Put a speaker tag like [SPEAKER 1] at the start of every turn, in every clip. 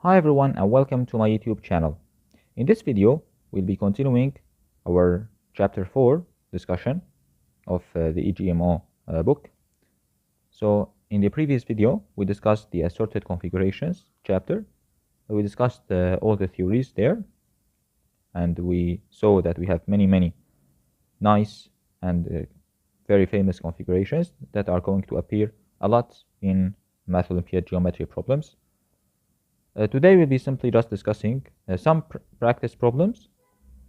[SPEAKER 1] Hi everyone and welcome to my YouTube channel. In this video, we'll be continuing our chapter 4 discussion of the APMO book. So in the previous video, we discussed the assorted configurations chapter. We discussed all the theories there, and we saw that we have many nice and very famous configurations that are going to appear a lot in Math Olympiad Geometry Problems. Today we'll be simply just discussing some practice problems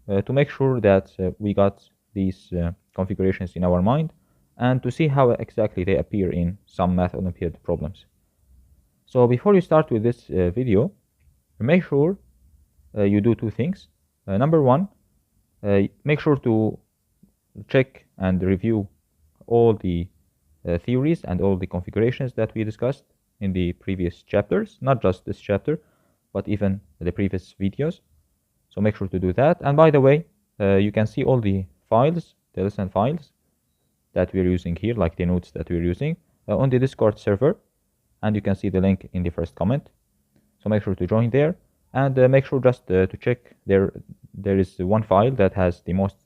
[SPEAKER 1] to make sure that we got these configurations in our mind and to see how exactly they appear in some Math Olympiad problems. So before you start with this video, make sure you do two things. Number one, make sure to check and review all the theories and all the configurations that we discussed in the previous chapters, not just this chapter, but even the previous videos. So make sure to do that. And by the way, you can see all the files, the lesson files that we're using here, like the notes that we're using on the Discord server. And you can see the link in the first comment. So make sure to join there and make sure just to check there is one file that has the most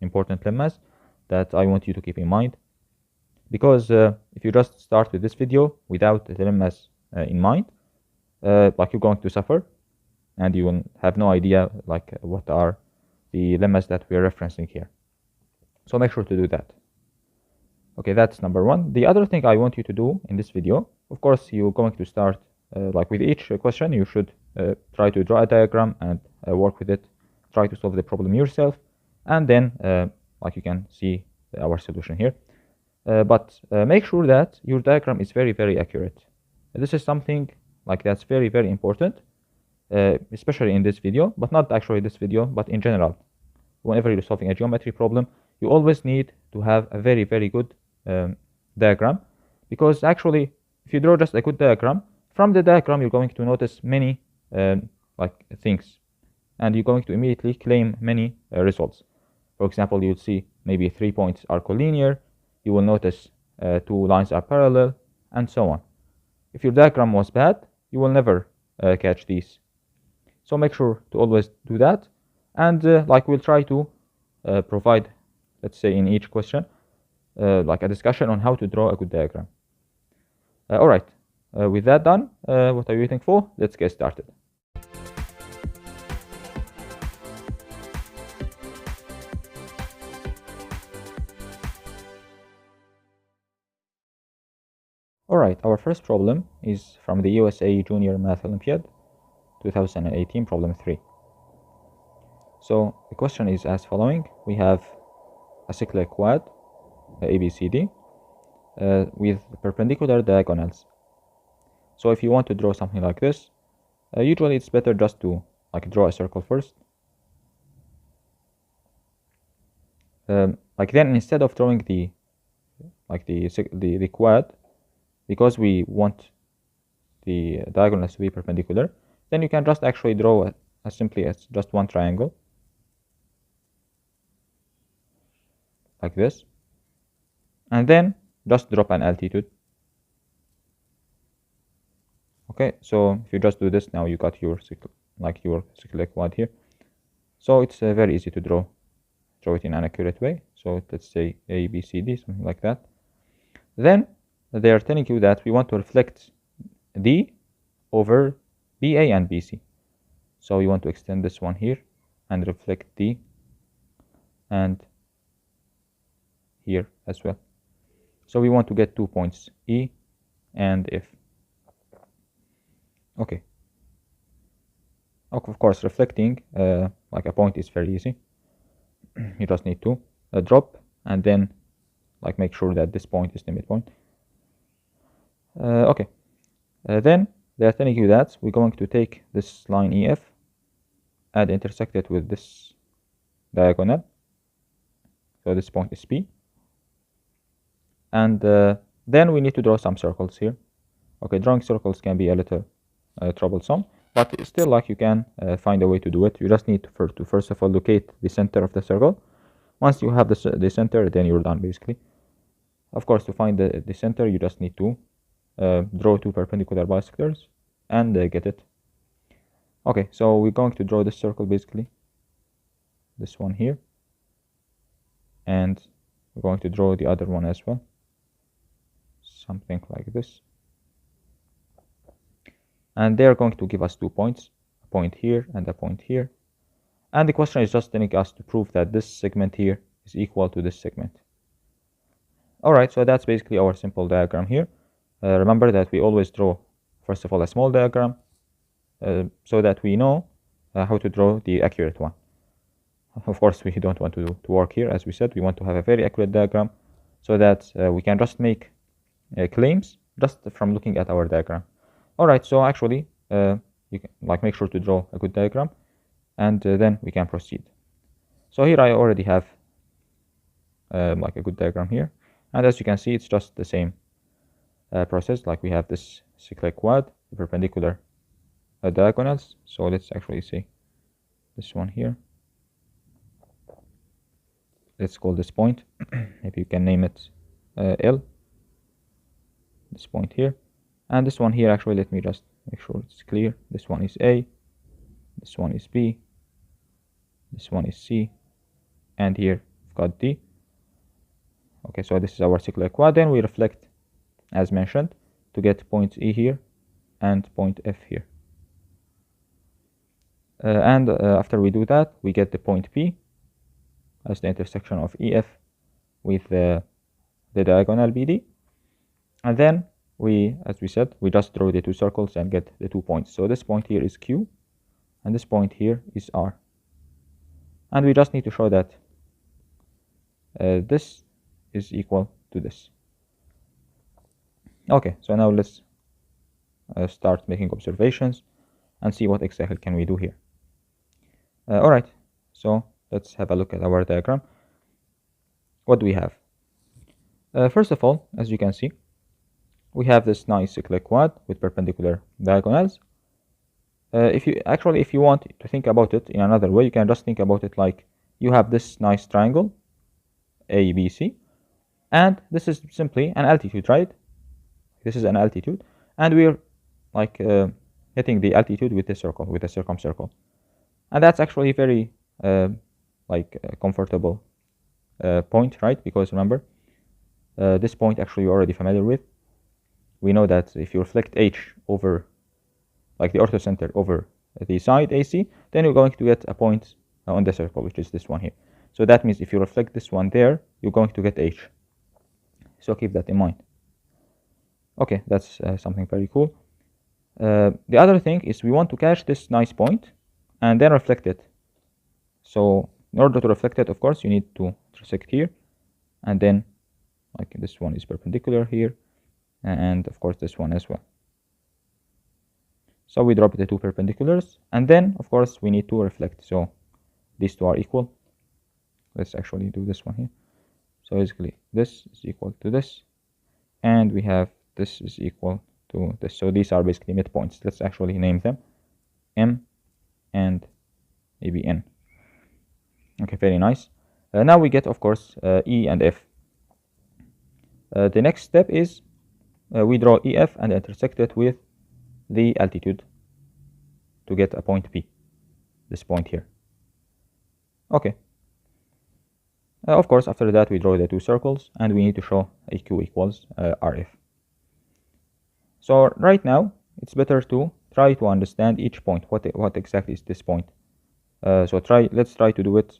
[SPEAKER 1] important lemmas that I want you to keep in mind. Because if you just start with this video without the lemmas in mind, like you're going to suffer and you will have no idea like what are the lemmas that we're referencing here. So make sure to do that. Okay, that's number one. The other thing I want you to do in this video, of course, you're going to start like with each question, you should try to draw a diagram and work with it, try to solve the problem yourself, and then like you can see our solution here. But make sure that your diagram is very accurate. This is something like that's very important, especially in this video, but not actually this video, but in general. Whenever you're solving a geometry problem, you always need to have a very good diagram, because actually if you draw just a good diagram, from the diagram you're going to notice many like things, and you're going to immediately claim many results. For example, you'll see maybe 3 points are collinear, you will notice 2 lines are parallel, and so on. If your diagram was bad, you will never catch these. So make sure to always do that, and like we'll try to provide, let's say in each question, like a discussion on how to draw a good diagram. Alright, with that done, what are you waiting for? Let's get started. Alright, our first problem is from the USA Junior Math Olympiad 2018, problem 3. So the question is as following. We have a cyclic quad, ABCD, with perpendicular diagonals. So if you want to draw something like this, usually it's better just to like draw a circle first. Like then instead of drawing the quad, because we want the diagonals to be perpendicular, then you can just actually draw as simply as just one triangle, like this, and then just drop an altitude. Okay, so if you just do this, now you got your cyclic quad here. So it's very easy to draw it in an accurate way. So let's say A, B, C, D, something like that. Then they are telling you that we want to reflect D over BA and BC. So we want to extend this one here and reflect D and here as well. So we want to get 2 points, E and F. Okay. Of course, reflecting like a point is very easy. You just need to drop and then like make sure that this point is the midpoint. Okay. Then they are telling you that we're going to take this line EF and intersect it with this diagonal. So this point is P. And then we need to draw some circles here. Okay, drawing circles can be a little troublesome, but still like you can find a way to do it. You just need to first of all locate the center of the circle. Once you have the center, then you're done basically. Of course, to find the center, you just need to draw 2 perpendicular bisectors and get it. Okay, so we're going to draw this circle basically, this one here, and we're going to draw the other one as well, something like this. And they're going to give us 2 points, a point here and a point here. And the question is just telling us to prove that this segment here is equal to this segment. Alright, so that's basically our simple diagram here. Remember that we always draw, first of all, a small diagram, so that we know how to draw the accurate one. Of course, we don't want to work here, as we said. We want to have a very accurate diagram so that we can just make claims just from looking at our diagram. Alright, so actually, you can make sure to draw a good diagram, and then we can proceed. So here I already have a good diagram here, and as you can see, it's just the same process. Like we have this cyclic quad, perpendicular diagonals. So let's actually say this one here. Let's call this point. Maybe you can name it L. This point here, and this one here. Actually, let me just make sure it's clear. This one is A. This one is B. This one is C, and here we've got D. Okay, so this is our cyclic quad. Then we reflect, as mentioned, to get point E here and point F here. And after we do that, we get the point P as the intersection of EF with the diagonal BD. And then we, as we said, we just draw the 2 circles and get the 2 points. So this point here is Q, and this point here is R. And we just need to show that this is equal to this. Okay, so now let's start making observations and see what exactly can we do here. Alright, so let's have a look at our diagram. What do we have? First of all, as you can see, we have this nice cyclic quad with perpendicular diagonals. If you want to think about it in another way, you can just think about it like you have this nice triangle, ABC, and this is simply an altitude, right? This is an altitude, and we're hitting the altitude with the circle, with a circumcircle, and that's actually very comfortable point, right? Because remember, this point actually you're already familiar with. We know that if you reflect H over the orthocenter over the side AC, then you're going to get a point on the circle, which is this one here. So that means if you reflect this one there, you're going to get H. So keep that in mind. Okay, that's something very cool. The other thing is we want to catch this nice point and then reflect it. So in order to reflect it, of course, you need to intersect here, and then this one is perpendicular here, and of course this one as well. So we drop the 2 perpendiculars, and then of course we need to reflect. So these 2 are equal. Let's actually do this one here. So basically this is equal to this, and we have this is equal to this. So these are basically midpoints. Let's actually name them M and maybe N. Okay, very nice. Now we get, of course, E and F. The next step is we draw EF and intersect it with the altitude to get a point P, this point here. Okay. Of course, after that we draw the 2 circles, and we need to show AQ equals RF. So right now it's better to try to understand each point. What exactly is this point? So let's try to do it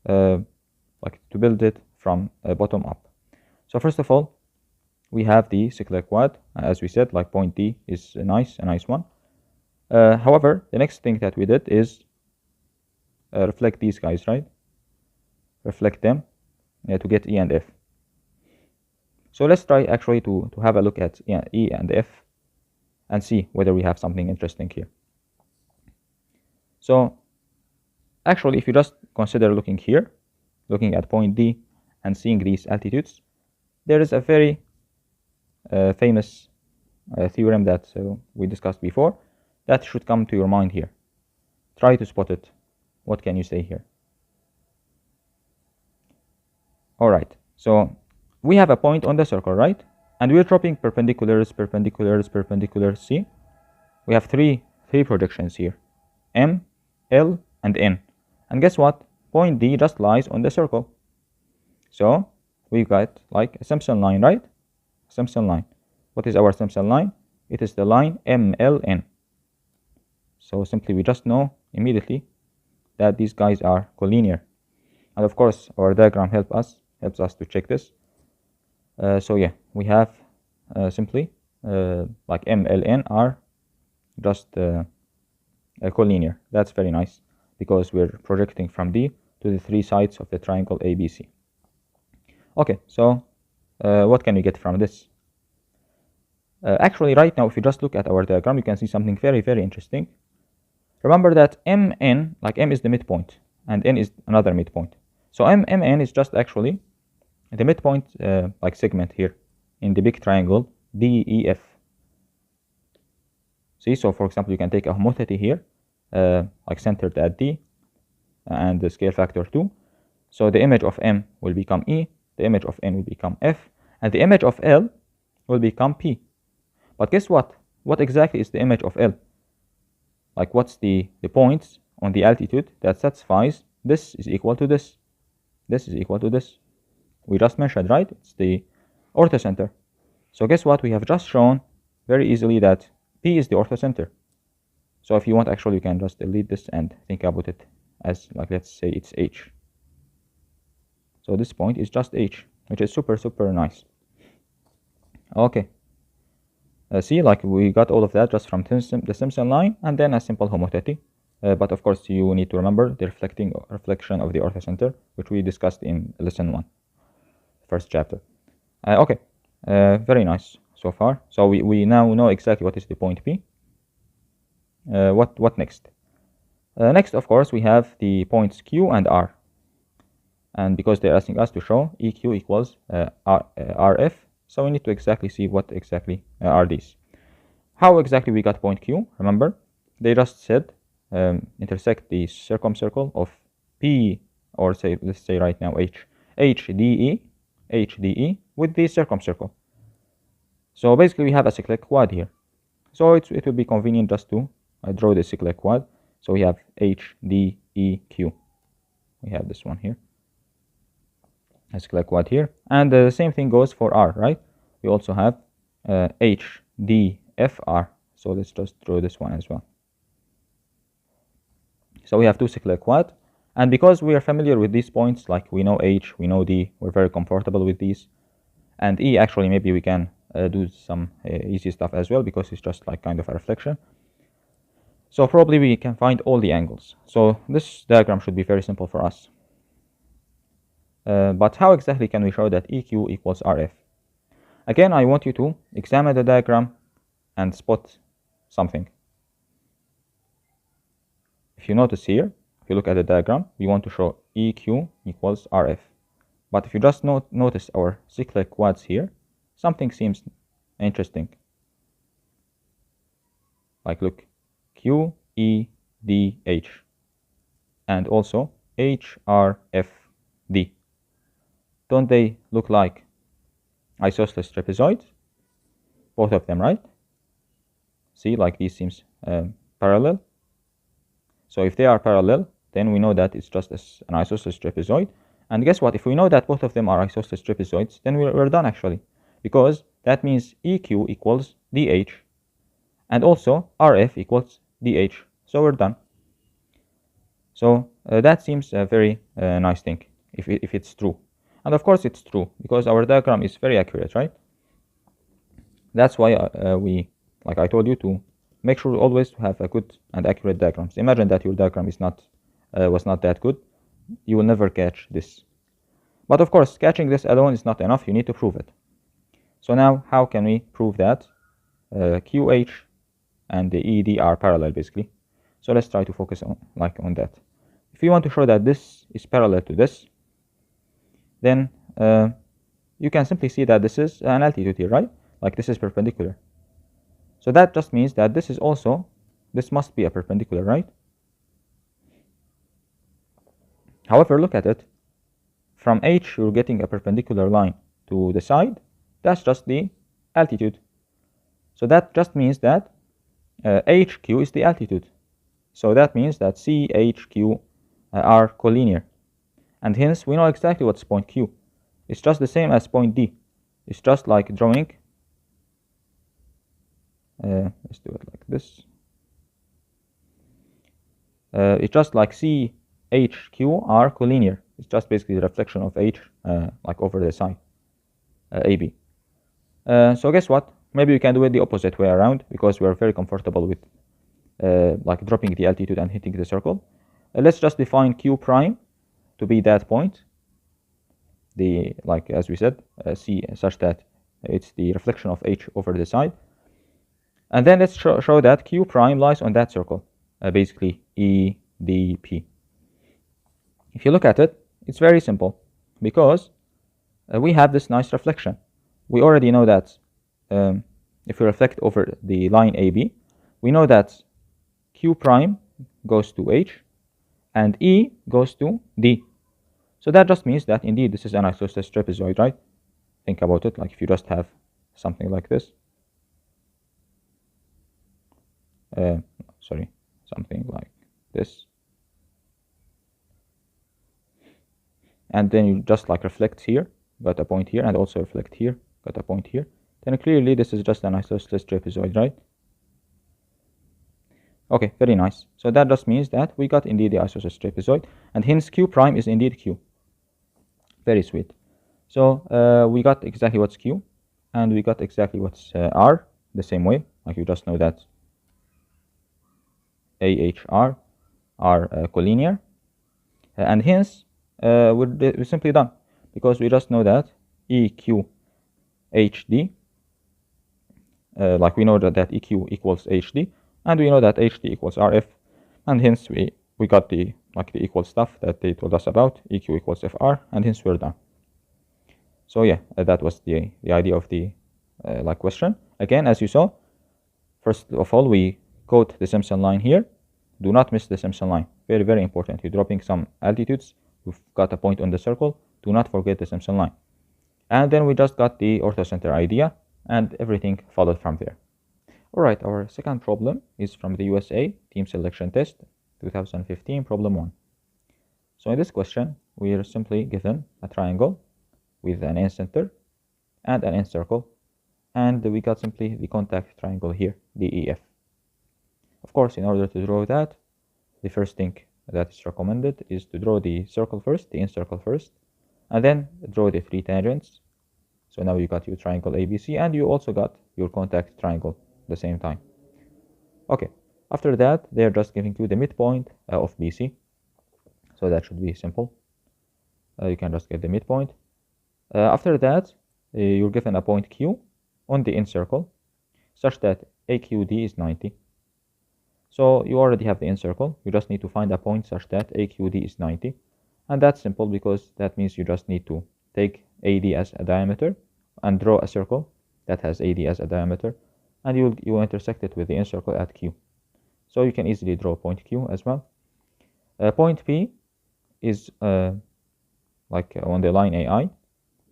[SPEAKER 1] to build it from bottom up. So first of all, we have the cyclic quad. As we said, point D is a nice one. However, the next thing that we did is reflect these guys, right? Reflect them to get E and F. So let's try actually to have a look at E and F and see whether we have something interesting here. So actually, if you just consider looking here, looking at point D and seeing these altitudes, there is a very famous theorem that we discussed before that should come to your mind here. Try to spot it. What can you say here? Alright, so we have a point on the circle, right? And we're dropping perpendiculars, see? We have three projections here. M, L, and N. And guess what? Point D just lies on the circle. So we got like a Simpson line, right? Simpson line. What is our Simpson line? It is the line MLN. So simply we just know immediately that these guys are collinear. And of course our diagram helps us to check this. So yeah, we have simply like MLN are just collinear. That's very nice because we're projecting from D to the three sides of the triangle ABC. Okay, so what can we get from this? Actually, right now, if you just look at our diagram, you can see something very, very interesting. Remember that MN, like M is the midpoint, and N is another midpoint. So MN is just actually the midpoint, like segment here in the big triangle DEF. See, so for example, you can take a homothency here, like centered at D, and the scale factor 2. So the image of M will become E, the image of N will become F, and the image of L will become P. But guess what? What exactly is the image of L? Like what's the points on the altitude that satisfies this is equal to this, this is equal to this. We just mentioned, right? It's the orthocenter. So guess what? We have just shown very easily that P is the orthocenter. So if you want, actually, you can just delete this and think about it as, like, let's say it's H. So this point is just H, which is super, super nice. Okay. See, like we got all of that just from the Simpson line and then a simple homothency. But of course, you need to remember the reflection of the orthocenter, which we discussed in lesson 1, first chapter. Okay, very nice so far. So we now know exactly what is the point P. What next? Next, of course, we have the points Q and R. And because they're asking us to show EQ equals RF, so we need to exactly see what exactly are these. How exactly we got point Q? Remember, they just said intersect the circumcircle of P, or say, let's say right now HDE with the circumcircle. So basically we have a cyclic quad here. So it will be convenient just to draw the cyclic quad. So we have HDEQ. We have this one here. A cyclic quad here. And the same thing goes for R, right? We also have HDFR. So let's just draw this one as well. So we have two cyclic quad. And because we are familiar with these points, like we know H, we know D, we're very comfortable with these. And E, actually, maybe we can do some easy stuff as well, because it's just like kind of a reflection. So probably we can find all the angles. So this diagram should be very simple for us. But how exactly can we show that EQ equals RF? Again, I want you to examine the diagram and spot something. If you notice here, if you look at the diagram, we want to show EQ equals RF. But if you just notice our cyclic quads here, something seems interesting. Like look, Q, E, D, H, and also H, R, F, D. Don't they look like isosceles trapezoids? Both of them, right? See, like these seems parallel. So if they are parallel, then we know that it's just an isosceles trapezoid. And guess what? If we know that both of them are isosceles trapezoids, then we're done actually. Because that means EQ equals DH. And also RF equals DH. So we're done. So that seems a very nice thing, if it's true. And of course it's true, because our diagram is very accurate, right? That's why we, like I told you, to make sure always to have a good and accurate diagrams. Imagine that your diagram is was not that good. You will never catch this. But of course, catching this alone is not enough. You need to prove it. So now, how can we prove that QH and the ED are parallel, basically? So let's try to focus on that. If you want to show that this is parallel to this, then you can simply see that this is an altitude here, right? Like this is perpendicular. So that just means that this must be a perpendicular, right? However, look at it. From H, you're getting a perpendicular line to the side. That's just the altitude. So that just means that HQ is the altitude. So that means that C, H, Q are collinear. And hence, we know exactly what's point Q. It's just the same as point D. It's just like drawing. Let's do it like this. It's just like C, H, Q are collinear. It's just basically the reflection of H like over the side, AB. So guess what? Maybe we can do it the opposite way around, because we are very comfortable with like dropping the altitude and hitting the circle. Let's just define Q prime to be that point. The, like as we said, C such that it's the reflection of H over the side. And then let's show that Q prime lies on that circle, basically E, D, P. If you look at it, it's very simple, because we have this nice reflection. We already know that if we reflect over the line AB, we know that Q prime goes to H and E goes to D. So that just means that indeed this is an isosceles trapezoid, right? Think about it, like if you just have something like this. Sorry, something like this. And then you just like reflect here, got a point here, and also reflect here, got a point here. Then clearly this is just an isosceles trapezoid, right? Okay, very nice. So that just means that we got indeed the isosceles trapezoid, and hence Q prime is indeed Q. Very sweet. So we got exactly what's Q, and we got exactly what's R, the same way. Like you just know that AHR are collinear, and hence we're simply done, because we just know that EQHD, like we know that EQ equals HD, and we know that HD equals RF, and hence we got the equal stuff that they told us about, EQ equals FR, and hence we're done. So yeah, that was the idea of the question. Again, as you saw, first of all, we quote the Simson line here. Do not miss the Simson line. Very, very important. You're dropping some altitudes. You've got a point on the circle. Do not forget the Simson line. And then we just got the orthocenter idea, and everything followed from there. All right, our second problem is from the USA Team Selection Test 2015, problem 1. So in this question, we are simply given a triangle with an incenter and an incircle, and we got simply the contact triangle here, the EF. Of course, in order to draw that, the first thing that is recommended is to draw the circle first, the incircle first, and then draw the 3 tangents. So now you got your triangle ABC, and you also got your contact triangle at the same time. Okay, after that, they're just giving you the midpoint of BC. So that should be simple. You can just get the midpoint. After that, you're given a point Q on the incircle, such that AQD is 90. So you already have the incircle. You just need to find a point such that AQD is 90. And that's simple, because that means you just need to take AD as a diameter and draw a circle that has AD as a diameter, and you will intersect it with the incircle at Q. So you can easily draw point Q as well. Point P is like on the line AI.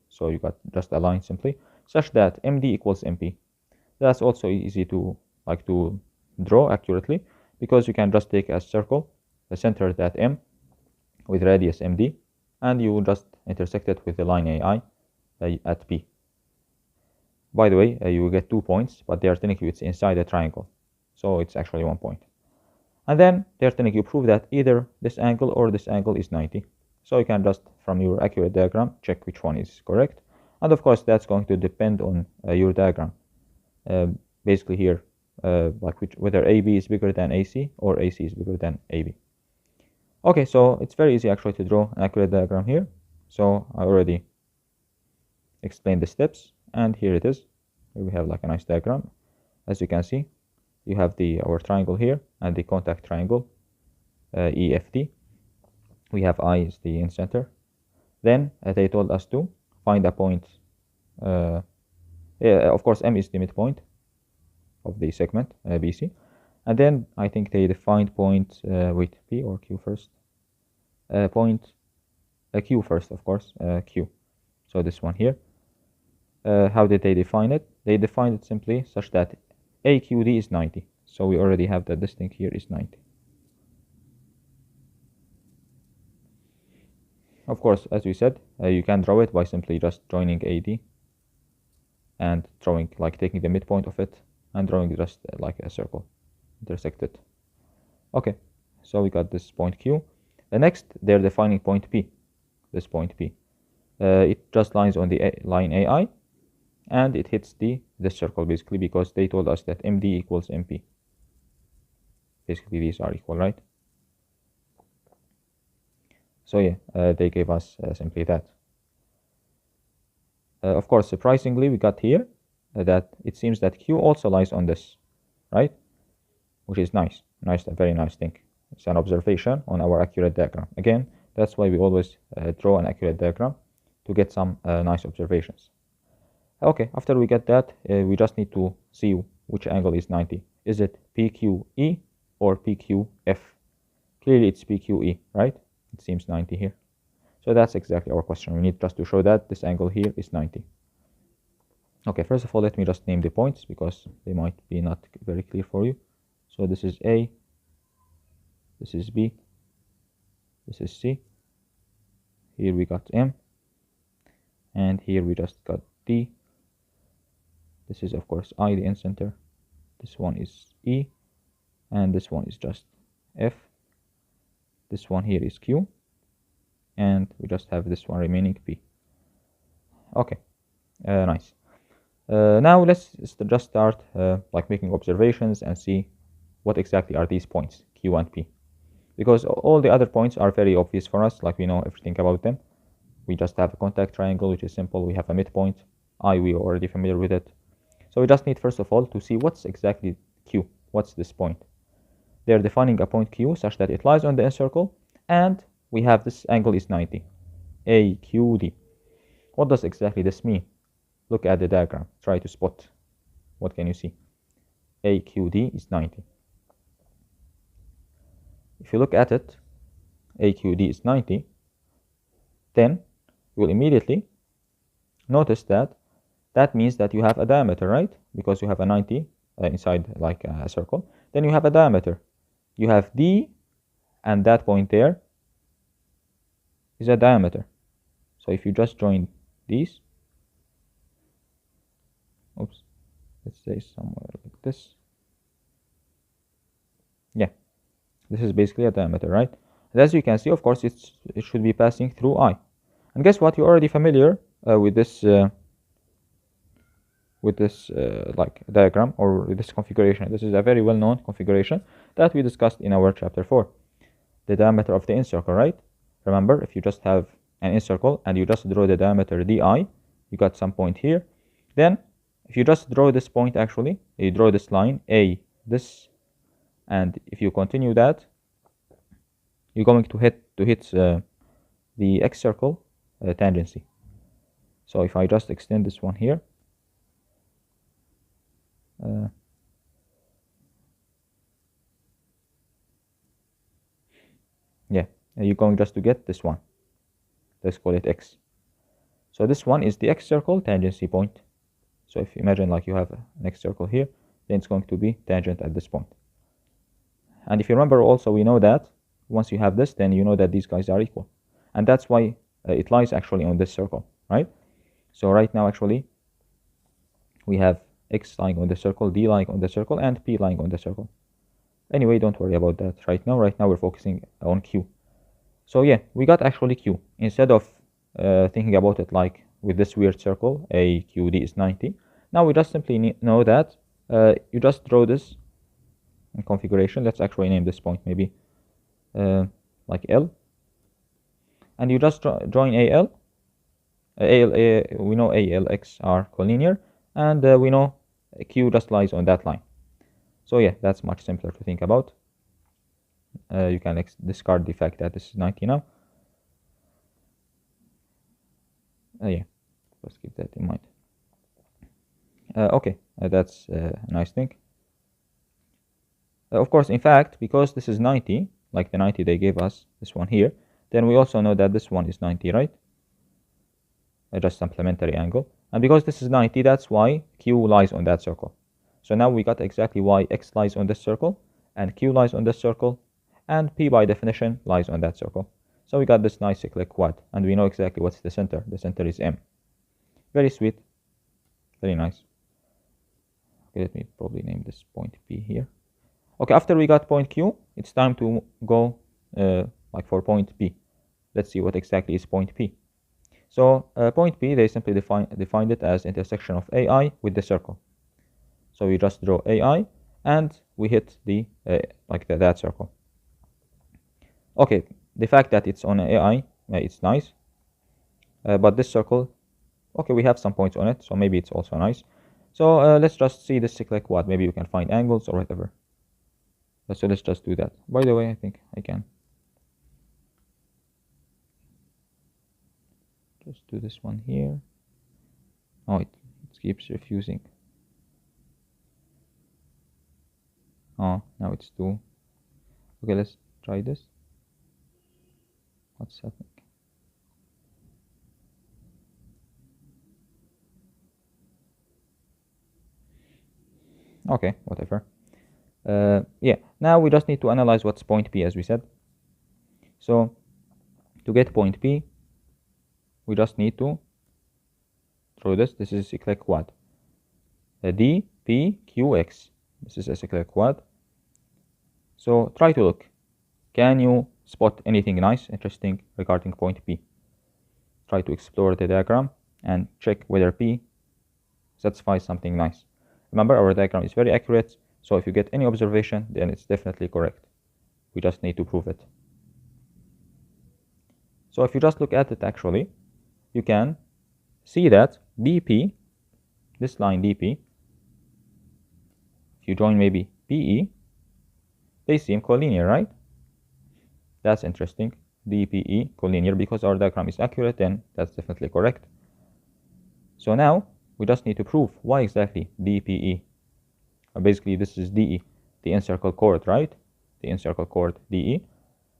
[SPEAKER 1] So you got just a line simply, such that MD equals MP. That's also easy to draw accurately, because you can just take a circle, center that M with radius MD, and you will just intersect it with the line AI at P. By the way, you will get 2 points, but they are telling you it's inside the triangle, so it's actually 1 point. And then they're telling you prove that either this angle or this angle is 90. So you can just, from your accurate diagram, check which one is correct. And of course, that's going to depend on your diagram. Basically here, whether AB is bigger than AC or AC is bigger than AB. Okay, so it's very easy actually to draw an accurate diagram here. So I already explained the steps, and here it is. Here we have like a nice diagram. As you can see, you have our triangle here and the contact triangle, EFD. We have I is the incenter. Then they told us to find a point. Of course, M is the midpoint of the segment BC. And then I think they defined point, wait, P or Q first? Point Q first, of course, Q. So this one here. How did they define it? They defined it simply such that AQD is 90. So we already have that this thing here is 90. Of course, as we said, you can draw it by simply just joining AD and drawing, like taking the midpoint of it and drawing just like a circle, intersect it. Okay, so we got this point Q. Next, they're defining point P, this point P. It just lies on the line AI, and it hits this circle basically, because they told us that MD equals MP. Basically, these are equal, right? So yeah, they gave us simply that. Of course, surprisingly, we got here that it seems that Q also lies on this, right? Which is nice, a very nice thing. It's an observation on our accurate diagram. Again, that's why we always draw an accurate diagram, to get some nice observations. Okay, after we get that, we just need to see which angle is 90. Is it PQE or PQF? Clearly it's PQE, right? It seems 90 here. So that's exactly our question. We need just to show that this angle here is 90. Okay, first of all, let me just name the points, because they might be not very clear for you. So this is A, this is B, this is C, here we got M, and here we just got D. This is of course I, the end center. This one is E, and this one is just F. This one here is Q, and we just have this one remaining, P. Okay, nice. Now let's just start like making observations and see what exactly are these points, Q and P. Because all the other points are very obvious for us, like we know everything about them. We just have a contact triangle, which is simple. We have a midpoint. I, we are already familiar with it. So we just need, first of all, to see what's exactly Q. What's this point? They're defining a point Q such that it lies on the incircle, and we have this angle is 90. AQD. What does exactly this mean? Look at the diagram. Try to spot. What can you see? AQD is 90. If you look at it, AQD is 90, then you will immediately notice that that means that you have a diameter, right? Because you have a 90 inside like a circle. Then you have a diameter. You have D, and that point there is a diameter. So if you just join these, oops, let's say somewhere like this. Yeah, this is basically a diameter, right? And as you can see, of course, it should be passing through I. And guess what? You're already familiar with this like diagram, or with this configuration. This is a very well-known configuration that we discussed in our chapter 4. The diameter of the incircle, right? Remember, if you just have an incircle and you just draw the diameter DI, you got some point here. Then, if you just draw this point, actually, you draw this line, A, this, and if you continue that, you're going to hit the X circle tangency. So if I just extend this one here, yeah, you're going just to get this one. Let's call it X. So this one is the X circle tangency point. So if you imagine like you have an X circle here, then it's going to be tangent at this point. And if you remember also, we know that once you have this, then you know that these guys are equal. And that's why it lies actually on this circle, right? So right now, actually, we have X lying on the circle, D lying on the circle, and P lying on the circle. Anyway, don't worry about that right now. Right now, we're focusing on Q. So yeah, we got actually Q. Instead of thinking about it like with this weird circle, AQD is 90. Now we just simply know that you just draw this in configuration. Let's actually name this point maybe like L. And you just join AL. We know ALX are collinear, and we know Q just lies on that line. So yeah, that's much simpler to think about. You can discard the fact that this is 90 now. Yeah, let's keep that in mind. Okay, that's a nice thing. Of course, in fact, because this is 90, like the 90 they gave us, this one here, then we also know that this one is 90, right? Just supplementary angle. And because this is 90, that's why Q lies on that circle. So now we got exactly why X lies on this circle, and Q lies on this circle, and P by definition lies on that circle. So we got this nice cyclic quad, and we know exactly what's the center. The center is M. Very sweet, very nice. Okay, let me probably name this point P here. Okay, after we got point Q, it's time to go like for point P. Let's see what exactly is point P. So point P, they simply defined it as intersection of AI with the circle. So we just draw AI and we hit the that circle. Okay, the fact that it's on AI, it's nice. But this circle, okay, we have some points on it, so maybe it's also nice. So let's just see this cyclic quad. Maybe we can find angles or whatever. So let's just do that. By the way, I think I can just do this one here. Oh, it keeps refusing. Oh, now it's 2. Okay, let's try this. What's happening? Okay, whatever. Yeah, now we just need to analyze what's point P, as we said. So to get point P, we just need to draw this. This is a cyclic quad. D, P, Q, X. This is a cyclic quad. So try to look. Can you spot anything nice, interesting regarding point P? Try to explore the diagram and check whether P satisfies something nice. Remember, our diagram is very accurate, so if you get any observation, then it's definitely correct. We just need to prove it. So if you just look at it actually, you can see that DP, this line DP, if you join maybe PE, they seem collinear, right? That's interesting. DPE collinear, because our diagram is accurate, then that's definitely correct. So now we just need to prove why exactly DPE. Basically, this is DE, the incircle chord, right? The incircle chord DE.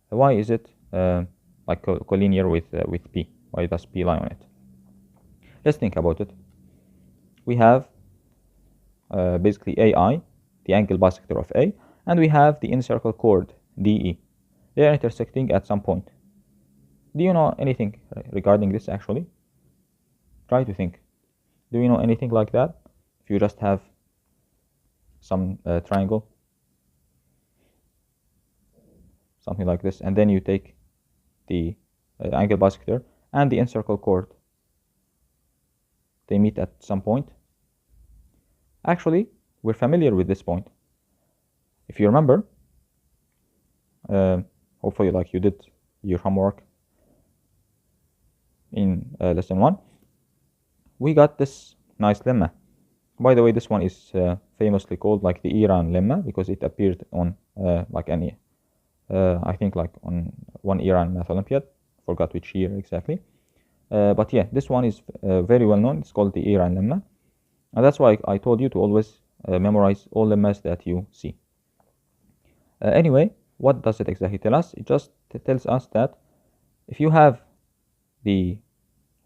[SPEAKER 1] Why is it like collinear with P? Why does P lie on it? Let's think about it. We have basically AI, the angle bisector of A, and we have the incircle chord DE. They are intersecting at some point. Do you know anything regarding this actually? Try to think. Do you know anything like that? If you just have some triangle, something like this, and then you take the angle bisector and the incircle chord, they meet at some point. Actually, we're familiar with this point. If you remember, hopefully like you did your homework in lesson 1, we got this nice lemma. By the way, this one is famously called like the Iran lemma, because it appeared on like any I think like on one Iran Math Olympiad, forgot which year exactly, but yeah, this one is very well known. It's called the Iran lemma, and that's why I told you to always memorize all lemmas that you see. Anyway, what does it exactly tell us? It just tells us that if you have the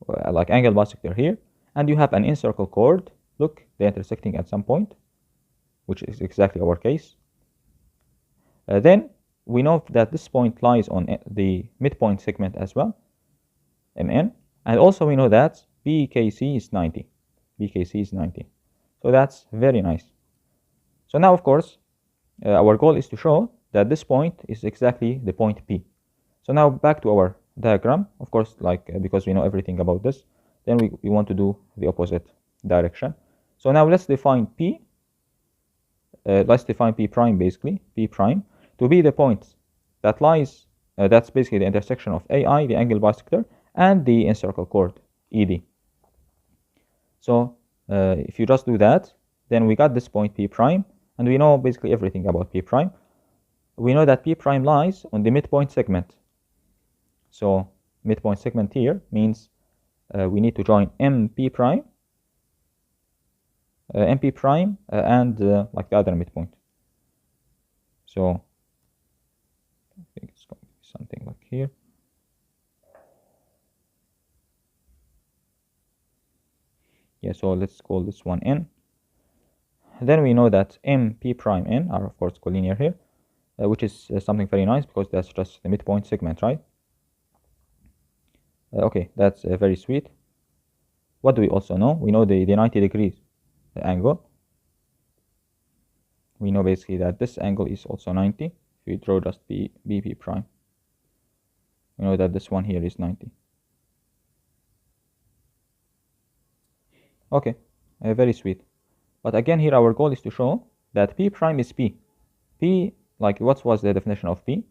[SPEAKER 1] like angle bisector here, and you have an incircle chord, look, they're intersecting at some point, which is exactly our case. Then we know that this point lies on the midpoint segment as well, MN, and also we know that BKC is 90. BKC is 90. So that's very nice. So now, of course, our goal is to show that this point is exactly the point P. So now back to our diagram. Of course, like because we know everything about this, then we want to do the opposite direction. So now let's define P. Let's define P prime, basically, P prime, to be the point that lies, that's basically the intersection of AI, the angle bisector, and the incircle chord, ED. So if you just do that, then we got this point P prime, and we know basically everything about P prime. We know that P prime lies on the midpoint segment. So midpoint segment here means we need to join MP prime, and like the other midpoint. So I think it's going to be something like here. Yeah, so let's call this one N. Then we know that MP prime N are of course collinear here, which is something very nice because that's just the midpoint segment, right? Okay, that's very sweet. What do we also know? We know the 90 degrees angle. We know basically that this angle is also 90. If we draw just BP prime, we know that this one here is 90. Okay, very sweet. But again, here our goal is to show that P prime is P. P, like what was the definition of P?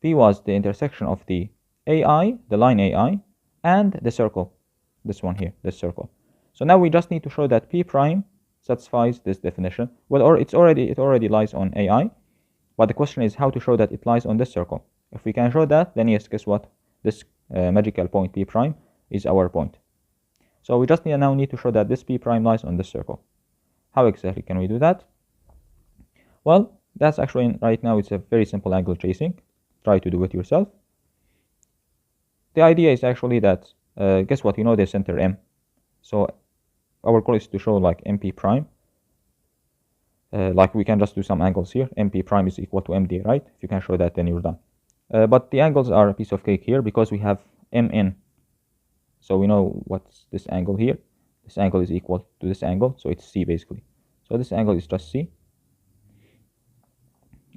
[SPEAKER 1] P was the intersection of the AI, the line AI, and the circle. This one here, this circle. So now we just need to show that P prime satisfies this definition. Well, or it already lies on AI, but the question is how to show that it lies on this circle. If we can show that, then yes, guess what? This magical point P prime is our point. So we just now need to show that this P prime lies on this circle. How exactly can we do that? Well, that's actually, right now, it's a very simple angle tracing. Try to do it yourself. The idea is actually that, guess what, you know the center M. So our goal is to show like MP prime. Like we can just do some angles here. MP prime is equal to MD, right? If you can show that, then you're done. But the angles are a piece of cake here because we have MN. So we know what's this angle here. This angle is equal to this angle, so it's C basically. So this angle is just C.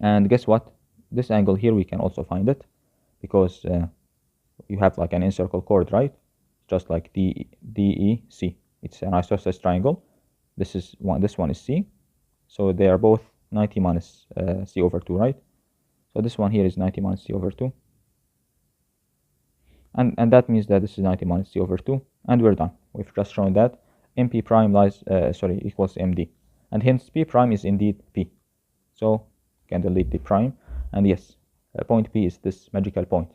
[SPEAKER 1] And guess what? This angle here, we can also find it because you have like an incircle chord, right? Just like DEC. It's an isosceles triangle. This one is C. So they are both 90 minus C over 2, right? So this one here is 90 minus C over 2. And that means that this is 90 minus C over 2. And we're done. We've just shown that MP prime equals MD. And hence P prime is indeed P. So can delete the prime, and yes, point P is this magical point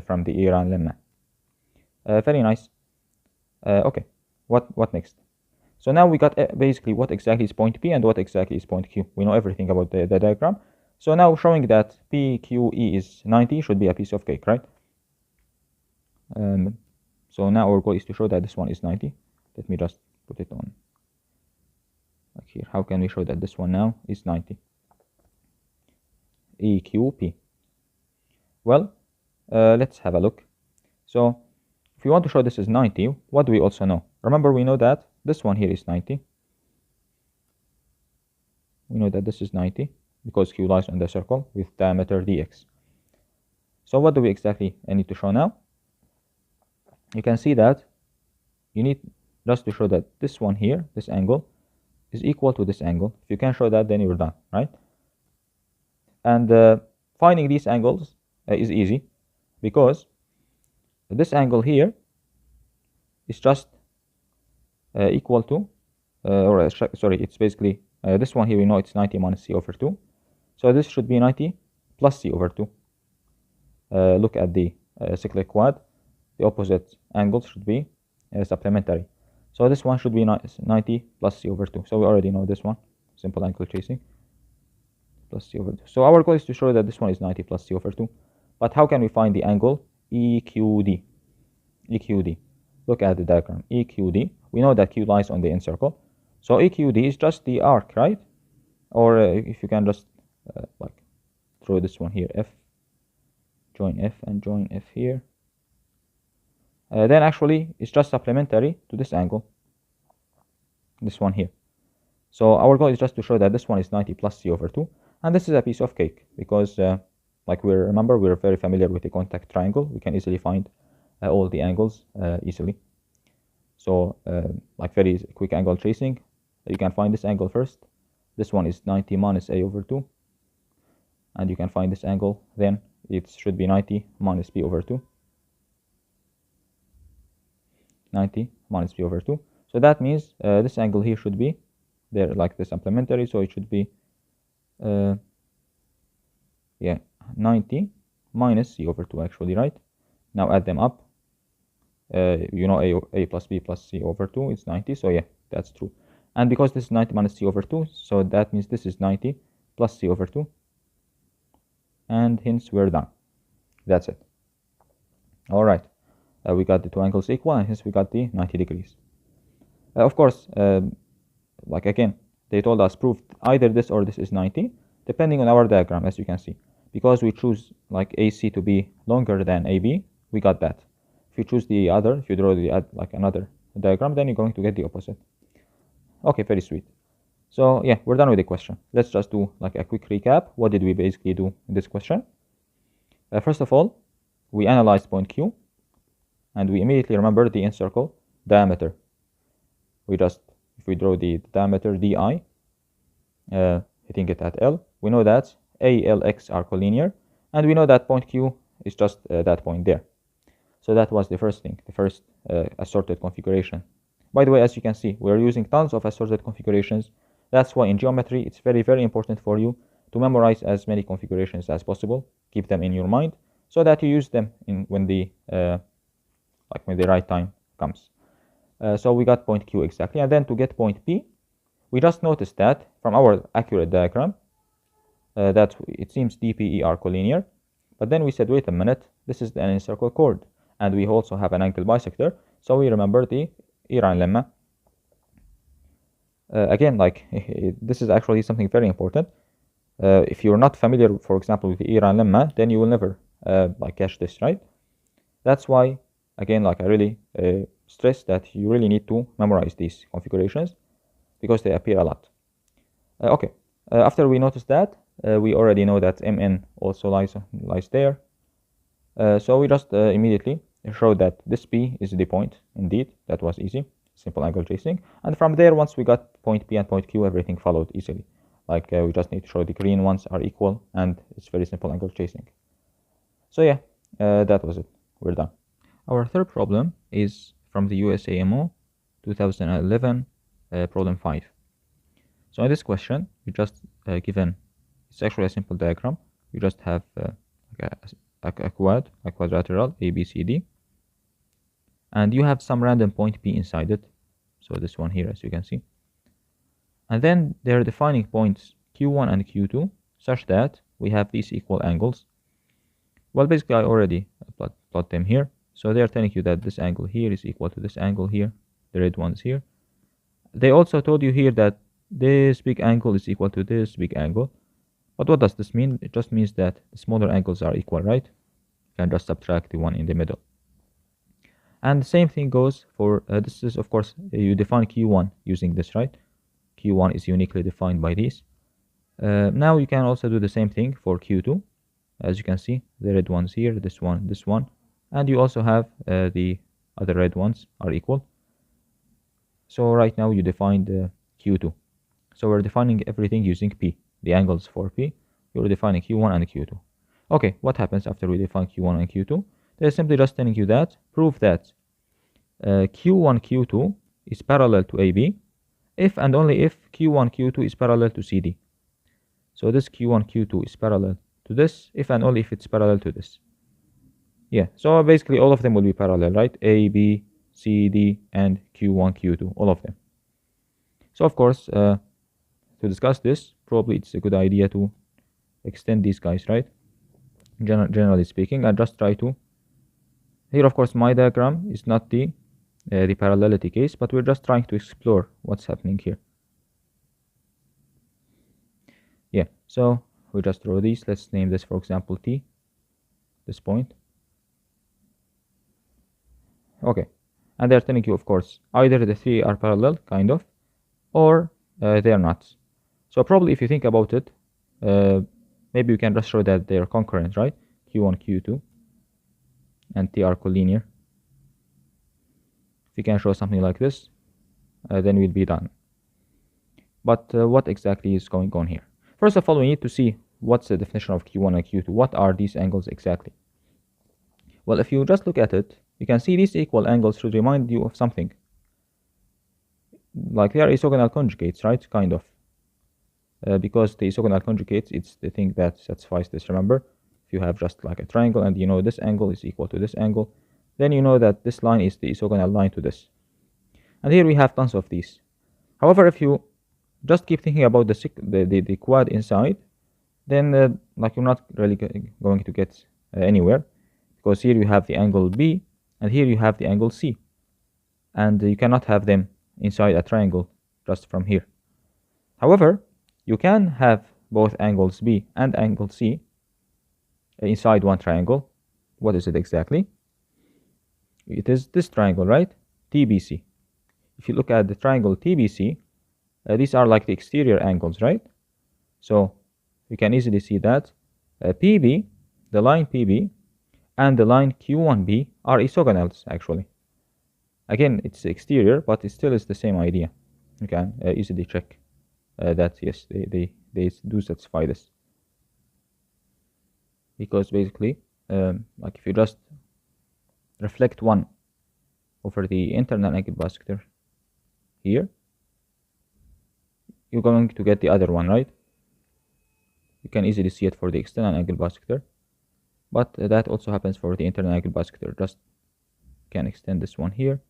[SPEAKER 1] from the Iran lemma. Very nice. Okay, what next? So now we got basically what exactly is point P and what exactly is point Q. We know everything about the diagram. So now showing that PQE is 90 should be a piece of cake, right? So now our goal is to show that this one is 90. Let me just put it on like here. How can we show that this one now is 90? EQP. Well, let's have a look. So if we want to show this is 90, what do we also know? Remember, we know that this one here is 90. We know that this is 90 because Q lies on the circle with diameter dx. So what do we exactly need to show now? You can see that you need just to show that this one here, this angle, is equal to this angle. If you can show that, then you're done, right? And finding these angles is easy because this angle here is just equal to, sorry, it's basically this one here. We know it's 90 minus C over 2. So this should be 90 plus C over 2. Look at the cyclic quad. The opposite angles should be supplementary. So this one should be 90 plus C over 2. So we already know this one. Simple angle tracing. Plus C over 2. So our goal is to show that this one is 90 plus C over 2. But how can we find the angle EQD? EQD. Look at the diagram. EQD. We know that Q lies on the incircle. So EQD is just the arc, right? Or if you can just like throw this one here, F. Join F and join F here. Then actually it's just supplementary to this angle. This one here. So our goal is just to show that this one is 90 plus C over 2. And this is a piece of cake because like remember, we're very familiar with the contact triangle. We can easily find all the angles easily. So like very quick angle tracing, you can find this angle first. This one is 90 minus A over 2. And you can find this angle, then it should be 90 minus B over 2. 90 minus B over 2. So that means this angle here should be there like the supplementary. So it should be 90 minus C over 2 actually, right? Now add them up. You know A plus B plus C over 2 is 90. So yeah, that's true. And because this is 90 minus C over 2, so that means this is 90 plus C over 2. And hence we're done. That's it. All right. We got the two angles equal, and hence we got the 90 degrees. Of course, like again, they told us prove either this or this is 90, depending on our diagram, as you can see. Because we choose like AC to be longer than AB, we got that. If you choose the other, if you draw the like another diagram, then you're going to get the opposite. Okay, very sweet. So yeah, we're done with the question. Let's just do like a quick recap. What did we basically do in this question? First of all, we analyzed point Q, and we immediately remembered the incircle diameter. If we draw the diameter di, hitting it at L, we know that A, L, X are collinear, and we know that point Q is just that point there. So that was the first thing, the first assorted configuration. By the way, as you can see, we're using tons of assorted configurations. That's why in geometry, it's very, very important for you to memorize as many configurations as possible. Keep them in your mind so that you use them when the right time comes. So we got point Q exactly, and then to get point P, we just noticed that from our accurate diagram that it seems DPE are collinear, but then we said, wait a minute, this is an incircle chord, and we also have an angle bisector, so we remember the Iran lemma. Again, like this is actually something very important. If you're not familiar, for example, with the Iran lemma, then you will never like catch this, right? That's why, again, like I really stress that you really need to memorize these configurations because they appear a lot. Okay, after we notice that, we already know that Mn also lies there. So we just immediately showed that this P is the point. Indeed, that was easy, simple angle tracing. And from there, once we got point P and point Q, everything followed easily. Like we just need to show the green ones are equal, and it's very simple angle tracing. So yeah, that was it. We're done. Our third problem is from the USAMO 2011 problem 5. So in this question, you just given, it's actually a simple diagram. You just have a quadrilateral A, B, C, D, and you have some random point P inside it. So this one here, as you can see. And then they're defining points Q1 and Q2 such that we have these equal angles. Well, basically, I already plot them here. So they are telling you that this angle here is equal to this angle here, the red ones here. They also told you here that this big angle is equal to this big angle. But what does this mean? It just means that the smaller angles are equal, right? You can just subtract the one in the middle. And the same thing goes for, this is, of course, you define Q1 using this, right? Q1 is uniquely defined by these. Now you can also do the same thing for Q2. As you can see, the red ones here, this one. And you also have the other red ones are equal. So right now you defined Q2. So we're defining everything using P, the angles for P. You're defining Q1 and Q2. Okay, what happens after we define Q1 and Q2? They're simply just telling you that, prove that Q1, Q2 is parallel to AB if and only if Q1, Q2 is parallel to CD. So this Q1, Q2 is parallel to this if and only if it's parallel to this. Yeah, so basically all of them will be parallel, right? A, B, C, D, and Q1, Q2, all of them. So of course, to discuss this, probably it's a good idea to extend these guys, right? Generally speaking, I just try to. Here, of course, my diagram is not the parallelity case, but we're just trying to explore what's happening here. Yeah, so we just draw these. Let's name this, for example, T, this point. Okay, and they're telling you, of course, either the three are parallel, kind of, or they're not. So probably if you think about it, maybe we can just show that they are concurrent, right? Q1, Q2, and T are collinear. If you can show something like this, then we'll be done. But what exactly is going on here? First of all, we need to see what's the definition of Q1 and Q2. What are these angles exactly? Well, if you just look at it, you can see these equal angles should remind you of something. Like they are isogonal conjugates, right? Kind of. Because the isogonal conjugates, it's the thing that satisfies this. Remember, if you have just like a triangle and you know this angle is equal to this angle, then you know that this line is the isogonal line to this. And here we have tons of these. However, if you just keep thinking about the quad inside, then like you're not really going to get anywhere, because here you have the angle B and here you have the angle C, and you cannot have them inside a triangle just from here. However, you can have both angles B and angle C inside one triangle. What is it exactly? it is this triangle, right? TBC. If you look at the triangle TBC, these are like the exterior angles, right? So you can easily see that PB, the line PB, and the line Q1B are isogonals actually. Again, it's exterior, but it still is the same idea. You can easily check that yes, they do satisfy this. Because basically, like if you just reflect one over the internal angle basictor here, you're going to get the other one, right? You can easily see it for the external angle basector, but that also happens for the internal angle basector. Just can extend this one here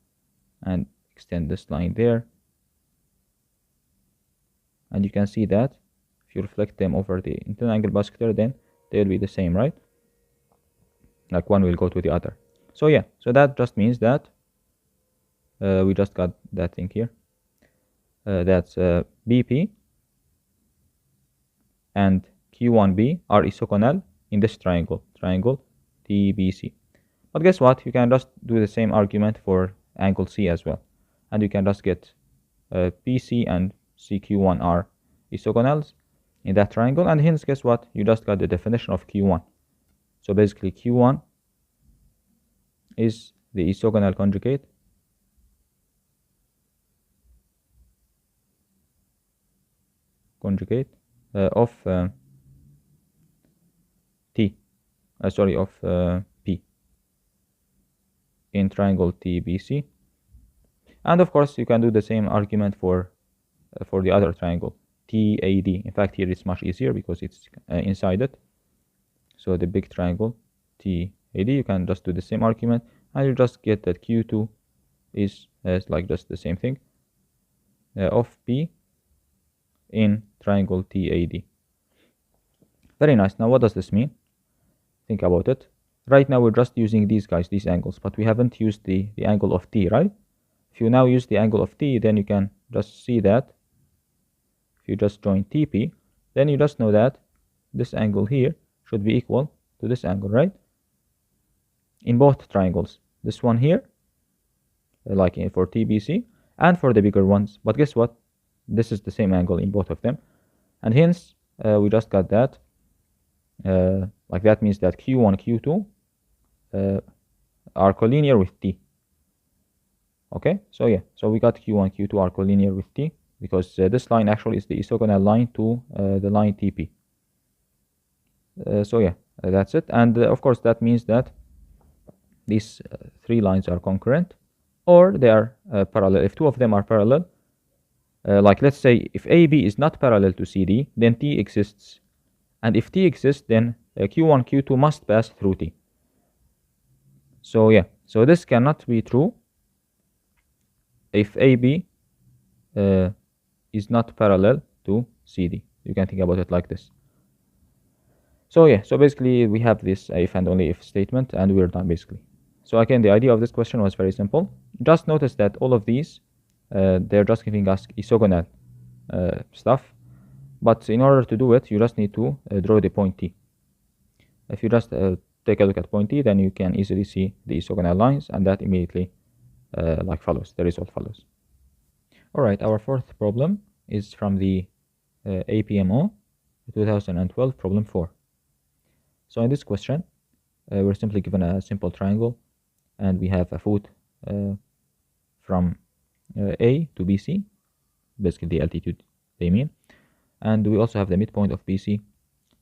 [SPEAKER 1] and extend this line there, and you can see that if you reflect them over the internal angle basector, then they will be the same, right? Like one will go to the other. So yeah, so that just means that we just got that thing here. That's BP and Q1B are isogonal in this triangle TBC. But guess what? You can just do the same argument for angle C as well, and you can just get PC and CQ1 are isogonals in that triangle, and hence guess what? You just got the definition of Q1. So basically Q1 is the isogonal conjugate of P in triangle TBC. And of course you can do the same argument for the other triangle TAD. In fact, here it's much easier because it's inside it. So the big triangle TAD, you can just do the same argument, and you just get that Q2 is like just the same thing of P in triangle TAD. Very nice. Now what does this mean? Think about it. Right now we're just using these guys, these angles, but we haven't used the angle of T, right? If you now use the angle of T, then you can just see that if you just join TP, then you just know that this angle here should be equal to this angle, right? In both triangles, this one here, like for TBC, and for the bigger ones. But guess what? This is the same angle in both of them, and hence we just got that. Like that means that Q1, Q2 are collinear with T. Okay, so yeah, so we got Q1, Q2 are collinear with T because this line actually is the isogonal line to the line TP. So yeah, that's it. And of course that means that these three lines are concurrent, or they are parallel. If two of them are parallel, like let's say if AB is not parallel to CD, then T exists. And if T exists, then Q1, Q2 must pass through T. So yeah, so this cannot be true if AB is not parallel to CD. You can think about it like this. So yeah, so basically we have this if and only if statement, and we're done basically. So again, the idea of this question was very simple. Just notice that all of these, they're just giving us isogonal stuff. But in order to do it, you just need to draw the point T. If you just take a look at point T, then you can easily see the isogonal lines, and that immediately like follows, the result follows. Alright, our fourth problem is from the APMO 2012 problem 4. So in this question, we're simply given a simple triangle, and we have a foot from A to BC, basically the altitude they mean. And we also have the midpoint of BC.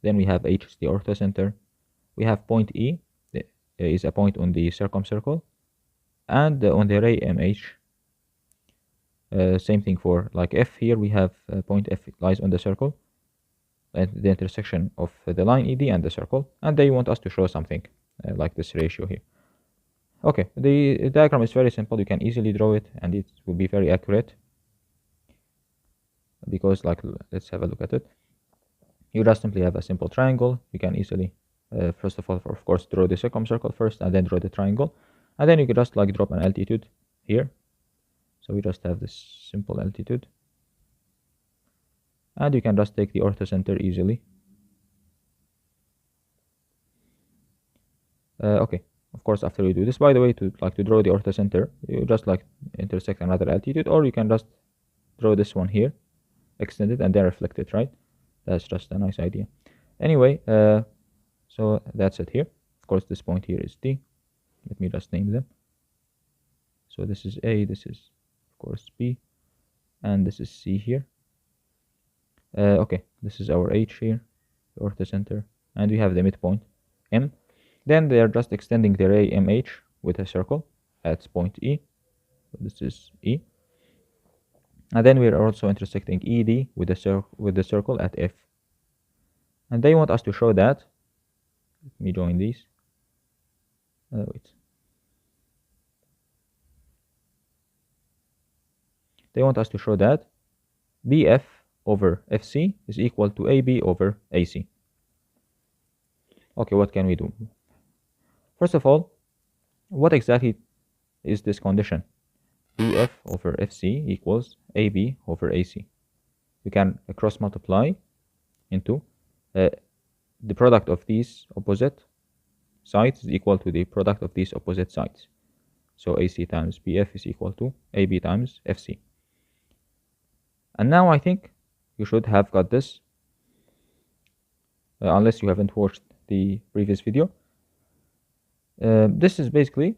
[SPEAKER 1] Then we have H is the orthocenter. We have point E is a point on the circumcircle, and on the ray MH, same thing for like F. Here we have point F lies on the circle at the intersection of the line ED and the circle, and they want us to show something like this ratio here. Okay, the diagram is very simple. You can easily draw it, and it will be very accurate. Because like let's have a look at it. You just simply have a simple triangle. You can easily first of all, of course, draw the circumcircle first, and then draw the triangle, and then you can just like drop an altitude here. So we just have this simple altitude, and you can just take the orthocenter easily. Okay, of course, after you do this, by the way, to draw the orthocenter, you just intersect another altitude, or you can just draw this one here, extend it, and then reflect it, right? That's just a nice idea. Anyway, so that's it here. Of course, this point here is D. Let me just name them. So this is A, this is, of course, B, and this is C here. Okay, this is our H here, the orthocenter, and we have the midpoint, M. Then they are just extending the ray MH with a circle at point E. So this is E. And then we are also intersecting ED with the circle at F. And they want us to show that. Let me join these. Wait. They want us to show that BF over FC is equal to AB over AC. Okay, what can we do? First of all, what exactly is this condition? BF over FC equals AB over AC. We can cross multiply into the product of these opposite sides is equal to the product of these opposite sides. So AC times BF is equal to AB times FC. And now I think you should have got this, unless you haven't watched the previous video. This is basically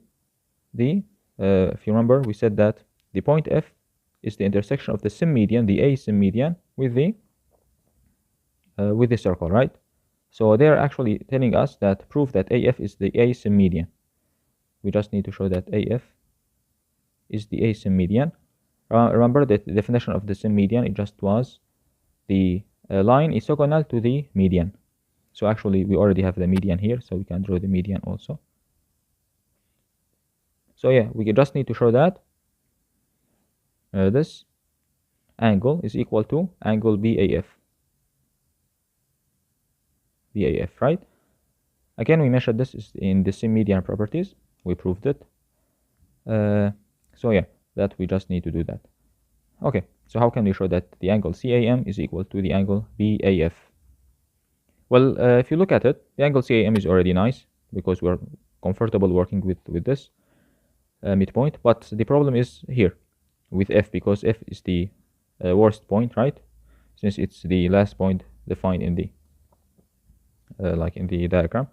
[SPEAKER 1] the, if you remember, we said that the point F is the intersection of the symmedian, the A symmedian, with the circle, right? So they are actually telling us that prove that AF is the A symmedian. We just need to show that AF is the A symmedian. Remember that the definition of the symmedian, it just was the line isogonal to the median. So actually we already have the median here, so we can draw the median also. So yeah, we just need to show that this angle is equal to angle BAF. BAF, right? Again, we measured this in the symmedian properties. We proved it. So yeah, that we just need to do that. Okay, so how can we show that the angle CAM is equal to the angle BAF? Well, if you look at it, the angle CAM is already nice because we're comfortable working with this midpoint. But the problem is here with F, because F is the worst point, right? Since it's the last point defined in the in the diagram.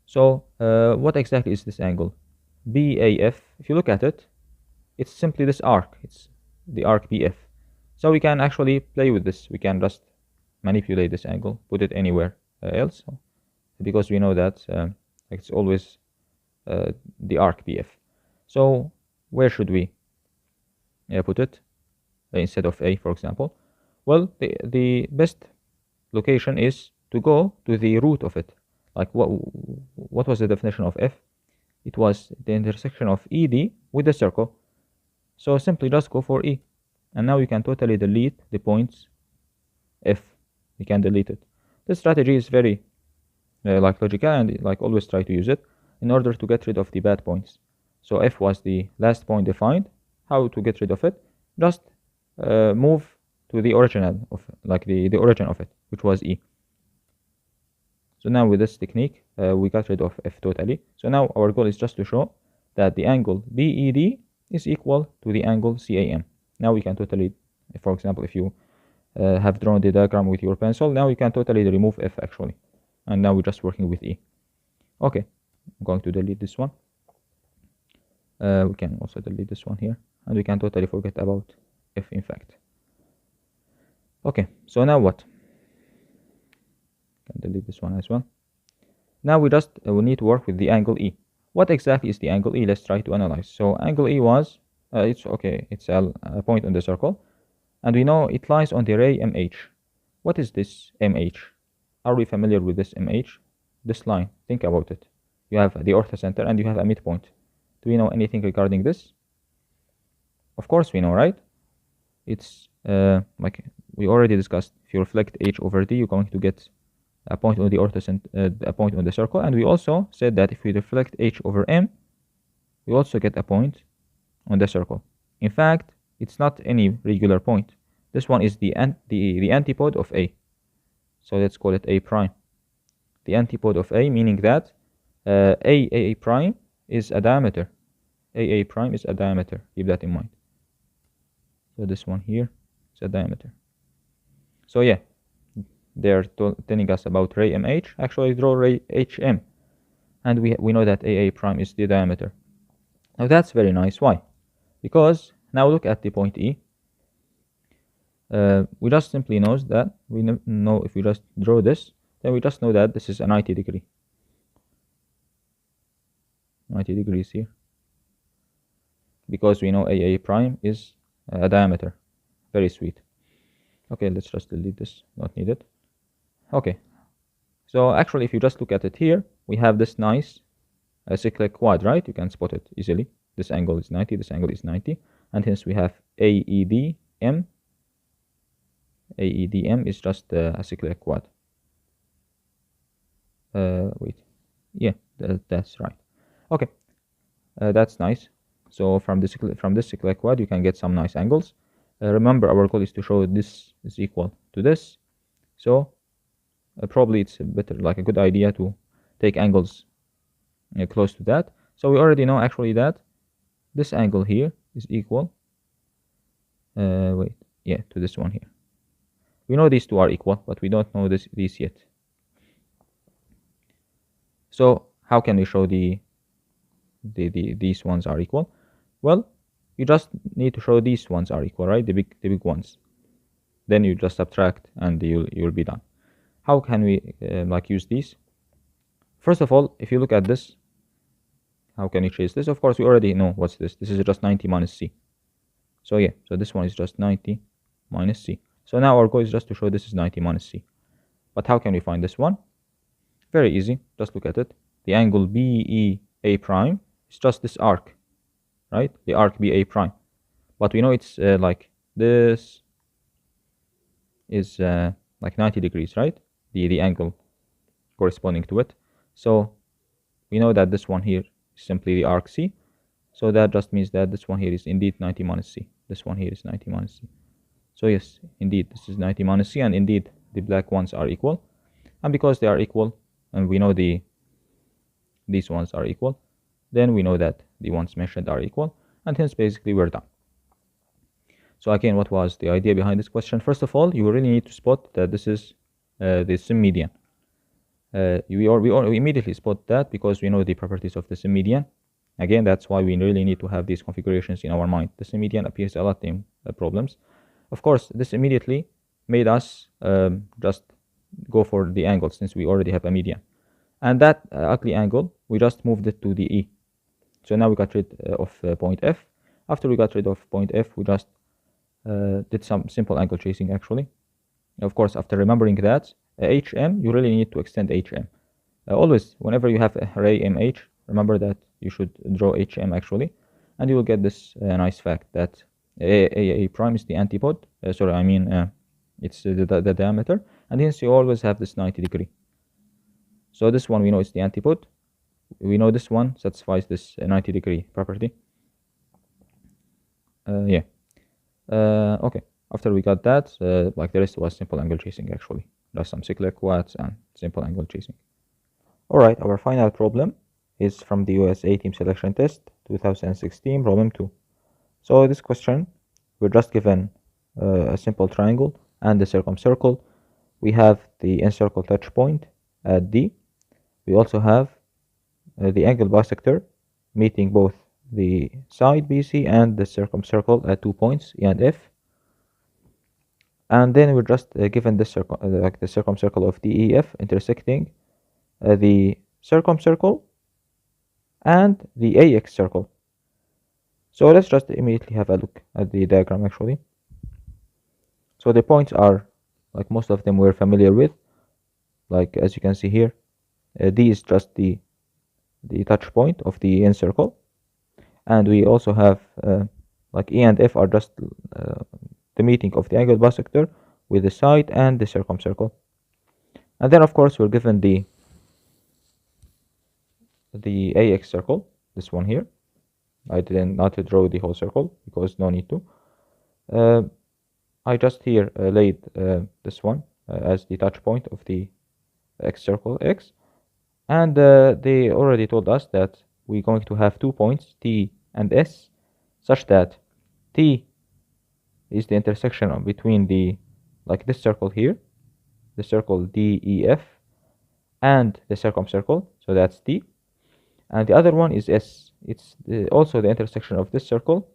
[SPEAKER 1] So what exactly is this angle BAF? If you look at it, it's simply this arc. It's the arc BF. So we can actually play with this. We can just manipulate this angle, put it anywhere else, because we know that it's always the arc BF. So where should we put it instead of A, for example? Well, the best location is to go to the root of it. Like what was the definition of F? It was the intersection of ED with the circle. So simply just go for E. And now you can totally delete the points F. You can delete it. This strategy is very logical, and always try to use it in order to get rid of the bad points. So F was the last point defined. How to get rid of it? Just move to the original of the origin of it, which was E. So now with this technique, we got rid of F totally. So now our goal is just to show that the angle BED is equal to the angle CAM. Now we can totally, for example, if you have drawn the diagram with your pencil, now you can totally remove F actually. And now we're just working with E. Okay, I'm going to delete this one. We can also delete this one here. And we can totally forget about F in fact. Okay, so now what? Can delete this one as well. Now we need to work with the angle E. What exactly is the angle E? Let's try to analyze. So angle E was, it's a point on the circle, and we know it lies on the ray MH. What is this MH? Are we familiar with this MH? This line, think about it. You have the orthocenter and you have a midpoint. Do we know anything regarding this? Of course we know, right? It's like we already discussed. If you reflect H over D, you're going to get a point on the orthocenter, a point on the circle, and we also said that if we reflect H over M, we also get a point on the circle. In fact, it's not any regular point. This one is the antipode of A. So let's call it A prime. The antipode of A, meaning that AA prime is a diameter. AA prime is a diameter. Keep that in mind. So this one here is a diameter. So yeah, they're telling us about ray MH. Actually, draw ray HM, and we know that AA prime is the diameter. Now that's very nice. Why? Because now look at the point E. We just simply know that we know if we just draw this, then we just know that this is a 90 degree. 90 degrees here. Because we know AA prime is a diameter. Very sweet. Okay, let's just delete this. Not needed. Okay. So actually, if you just look at it here, we have this nice cyclic quad, right? You can spot it easily. This angle is 90, this angle is 90. And hence we have AEDM. AEDM is just a cyclic quad. Wait. Yeah, that's right. Okay. That's nice. So from this cyclic quad, you can get some nice angles. Remember, our goal is to show this is equal to this. So probably it's better, like a good idea to take angles close to that. So we already know actually that this angle here is equal. To this one here. We know these two are equal, but we don't know these yet. So how can we show these ones are equal? Well, you just need to show these ones are equal, right? The big ones. Then you just subtract and you'll be done. How can we use these? First of all, if you look at this, how can you trace this? Of course, we already know what's this. This is just 90 minus C. So yeah, so this one is just 90 minus C. So now our goal is just to show this is 90 minus C. But how can we find this one? Very easy. Just look at it. The angle BEA prime is just this arc, right? The arc BA prime. But we know it's like this is like 90 degrees, right? The angle corresponding to it. So we know that this one here is simply the arc C. So that just means that this one here is indeed 90 minus C. This one here is 90 minus C. So yes, indeed, this is 90 minus C, and indeed the black ones are equal. And because they are equal, and we know these ones are equal, then we know that the ones mentioned are equal, and hence basically we're done. So again, what was the idea behind this question? First of all, you really need to spot that this is the symmedian. We immediately spot that because we know the properties of the symmedian. Again, that's why we really need to have these configurations in our mind. The symmedian appears a lot in problems. Of course, this immediately made us just go for the angle since we already have a median. And that ugly angle, we just moved it to the E. So now we got rid of point F. After we got rid of point F, we just did some simple angle tracing actually. Of course, after remembering that, HM, you really need to extend HM. Always, whenever you have a ray MH, remember that you should draw HM actually. And you will get this nice fact that A prime is the antipode. It's the diameter. And hence you always have this 90 degree. So this one we know is the antipode. We know this one satisfies this 90 degree property. Okay. After we got that, like the rest was simple angle tracing actually. Just some cyclic quads and simple angle tracing. Alright, our final problem is from the USA Team Selection Test 2016, problem 2. So this question, we're just given a simple triangle and a circumcircle. We have the incircle touch point at D. We also have the angle bisector meeting both the side BC and the circumcircle at 2 points, E and F. And then we're just given the circumcircle of DEF intersecting the circumcircle and the AX circle. So let's just immediately have a look at the diagram actually. So the points are, like most of them we're familiar with, like as you can see here, D is just the touch point of the incircle, and we also have like E and F are just the meeting of the angle bisector with the side and the circumcircle. And then of course we're given the AX circle, this one here. I didn't not to draw the whole circle because no need to. I just here laid this one as the touch point of the X circle X, And they already told us that we're going to have 2 points, T and S, such that T is the intersection between the, like this circle here, the circle DEF, and the circumcircle, so that's T. And the other one is S. It's also the intersection of this circle,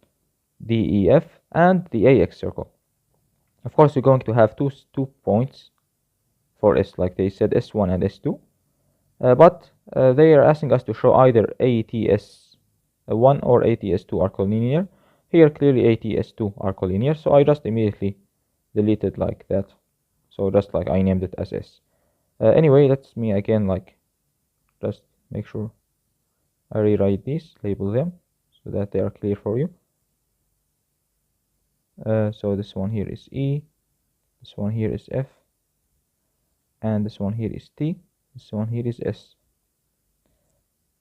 [SPEAKER 1] DEF, and the AX circle. Of course, we're going to have two points for S, like they said, S1 and S2. But they are asking us to show either ATS1 or ATS2 are collinear. Here, clearly ATS2 are collinear, so I just immediately deleted like that. So just like I named it as S. Anyway, let's me again like just make sure I rewrite these, label them so that they are clear for you. So this one here is E, this one here is F, and this one here is T, this one here is S,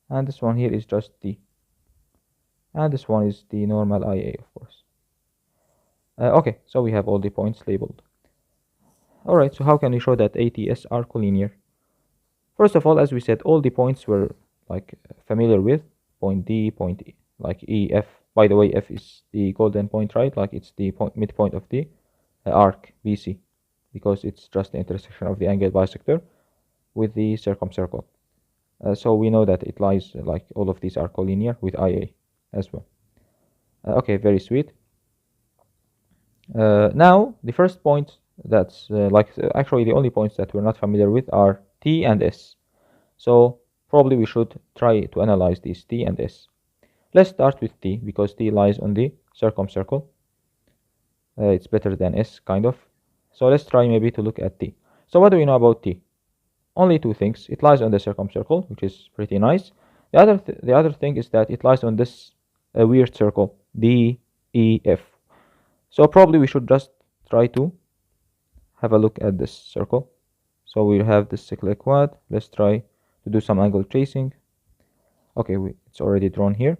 [SPEAKER 1] and this one here is just T, and this one is the normal IA, of course. Okay, so we have all the points labeled. Alright, so how can we show that ATS are collinear? First of all, as we said, all the points we're like familiar with, point D, point E, like E, F. By the way, F is the golden point, right? Like it's the midpoint of the arc BC, because it's just the intersection of the angle bisector with the circumcircle. So we know that it lies, like all of these are collinear with IA as well. Okay, very sweet. Now, the first point that's actually the only points that we're not familiar with are T and S. So probably we should try to analyze these T and S. Let's start with T, because T lies on the circumcircle. It's better than S, kind of. So let's try maybe to look at T. So what do we know about T? Only two things. It lies on the circumcircle, which is pretty nice. The other thing is that it lies on this weird circle, D, E, F. So probably we should just try to have a look at this circle. So we have this cyclic quad. Let's try to do some angle tracing. Okay, it's already drawn here.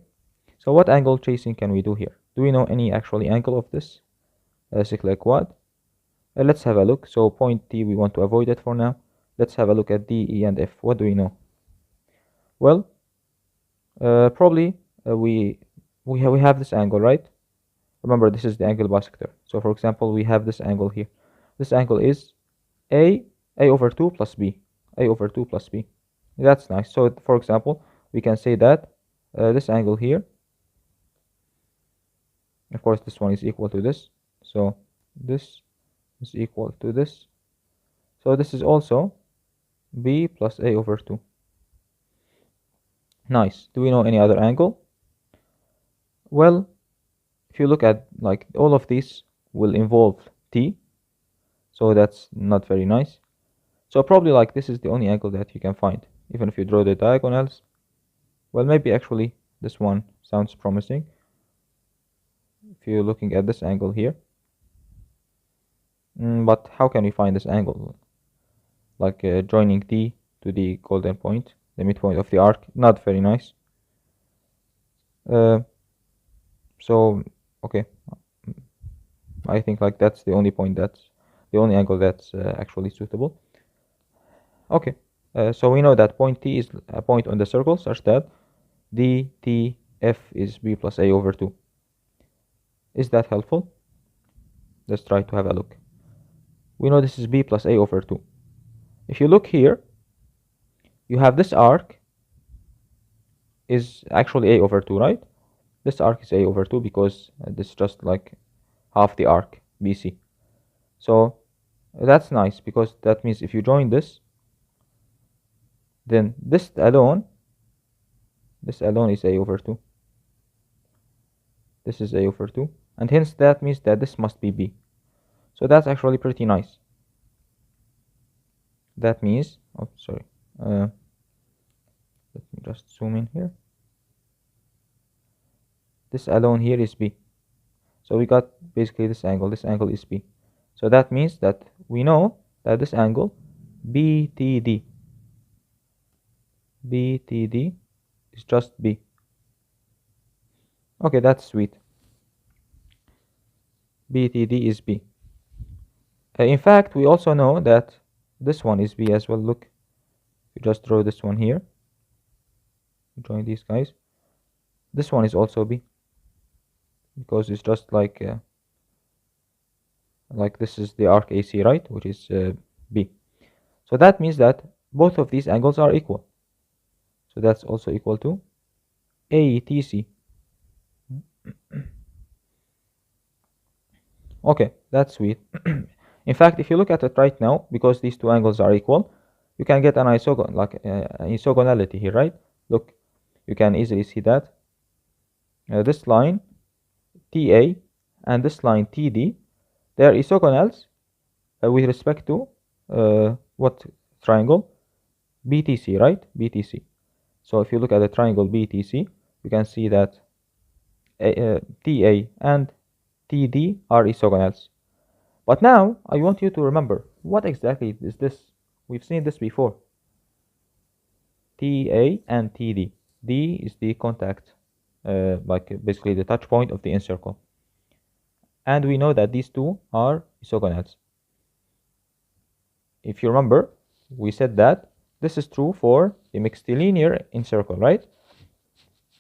[SPEAKER 1] So what angle tracing can we do here? Do we know any actually angle of this cyclic quad? Let's have a look. So point T, we want to avoid it for now. Let's have a look at D, E, and F. What do we know? Well, probably we have this angle, right? Remember, this is the angle bisector. So for example, we have this angle here. This angle is A over 2 plus B. A over 2 plus B. That's nice. So for example, we can say that this angle here, of course, this one is equal to this. So this is equal to this. So this is also B plus A over 2. Nice. Do we know any other angle? Well, if you look at like all of these will involve T. So that's not very nice. So probably like this is the only angle that you can find. Even if you draw the diagonals. Well, maybe actually this one sounds promising. If you're looking at this angle here. But how can we find this angle? Like joining T to the golden point, the midpoint of the arc. Not very nice. So okay, I think like that's the only point, that's the only angle that's actually suitable. Okay, so we know that point T is a point on the circle such that DTF is B plus A over 2. Is that helpful? Let's try to have a look. We know this is B plus A over 2. If you look here, you have this arc is actually A over 2, right? This arc is A over 2 because this is just like half the arc BC. So that's nice, because that means if you join this, then this alone is A over 2. This is A over 2, and hence that means that this must be B. So that's actually pretty nice. That means, oh sorry, let me just zoom in here. This alone here is B. So we got basically this angle is B. So that means that we know that this angle BTD is just B. Okay, that's sweet. BTD is B. In fact, we also know that this one is B as well. Look, We just draw this one here, join these guys. This one is also B, because it's just like this is the arc AC, right, which is B. So that means that both of these angles are equal. So that's also equal to ATC. Okay, that's sweet. In fact, if you look at it right now, because these two angles are equal, you can get an isogonality here, right? Look, you can easily see that this line TA and this line TD, they are isogonals with respect to what triangle? BTC, right? BTC. So if you look at the triangle BTC, you can see that TA and TD are isogonals. But now I want you to remember, what exactly is this? We've seen this before. TA and TD. D is the contact, like basically the touch point of the incircle. And we know that these two are isogonals. If you remember, we said that this is true for the mixtilinear incircle, right?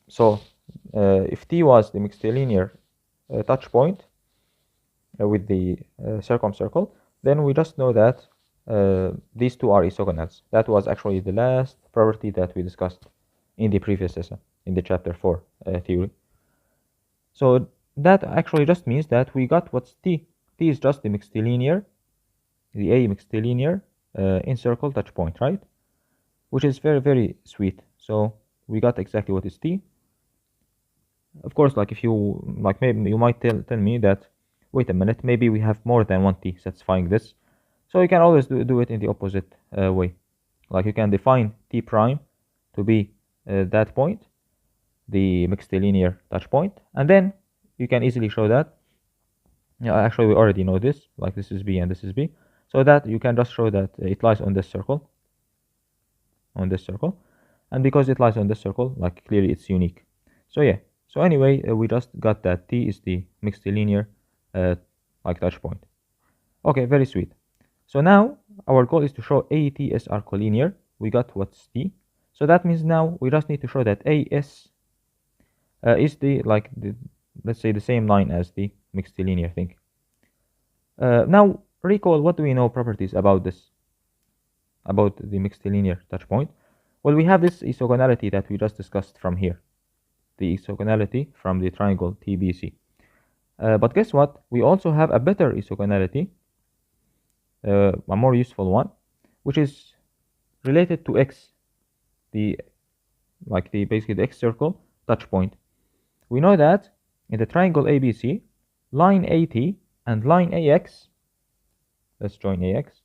[SPEAKER 1] So if T was the mixtilinear touch point with the circumcircle, then we just know that these two are isogonals. That was actually the last property that we discussed in the previous lesson, in the chapter 4 theory. So that actually just means that we got what's T. T is just the mixtilinear, the A mixtilinear incircle touch point, right? Which is very, very sweet. So we got exactly what is T. Of course, like if you, like maybe you might tell me that, wait a minute, maybe we have more than one T satisfying this. So you can always do it in the opposite way. Like you can define T prime to be that point, the mixtilinear touch point, and then you can easily show that, actually we already know this, like this is B and this is B, so that you can just show that it lies on this circle, and because it lies on this circle, like clearly it's unique. So yeah, so anyway, we just got that T is the mixtilinear like touch point. Okay, very sweet. So now our goal is to show ATS are collinear. We got what's T. So that means now we just need to show that AS is the, like the, let's say the same line as the mixtilinear thing. Now recall, what do we know properties about this, about the mixtilinear touch point? Well, we have this isogonality that we just discussed from here, the isogonality from the triangle TBC. But guess what? We also have a better isogonality, a more useful one, which is related to X, the basically the X circle touch point. We know that in the triangle ABC, line AT and line AX, let's join AX,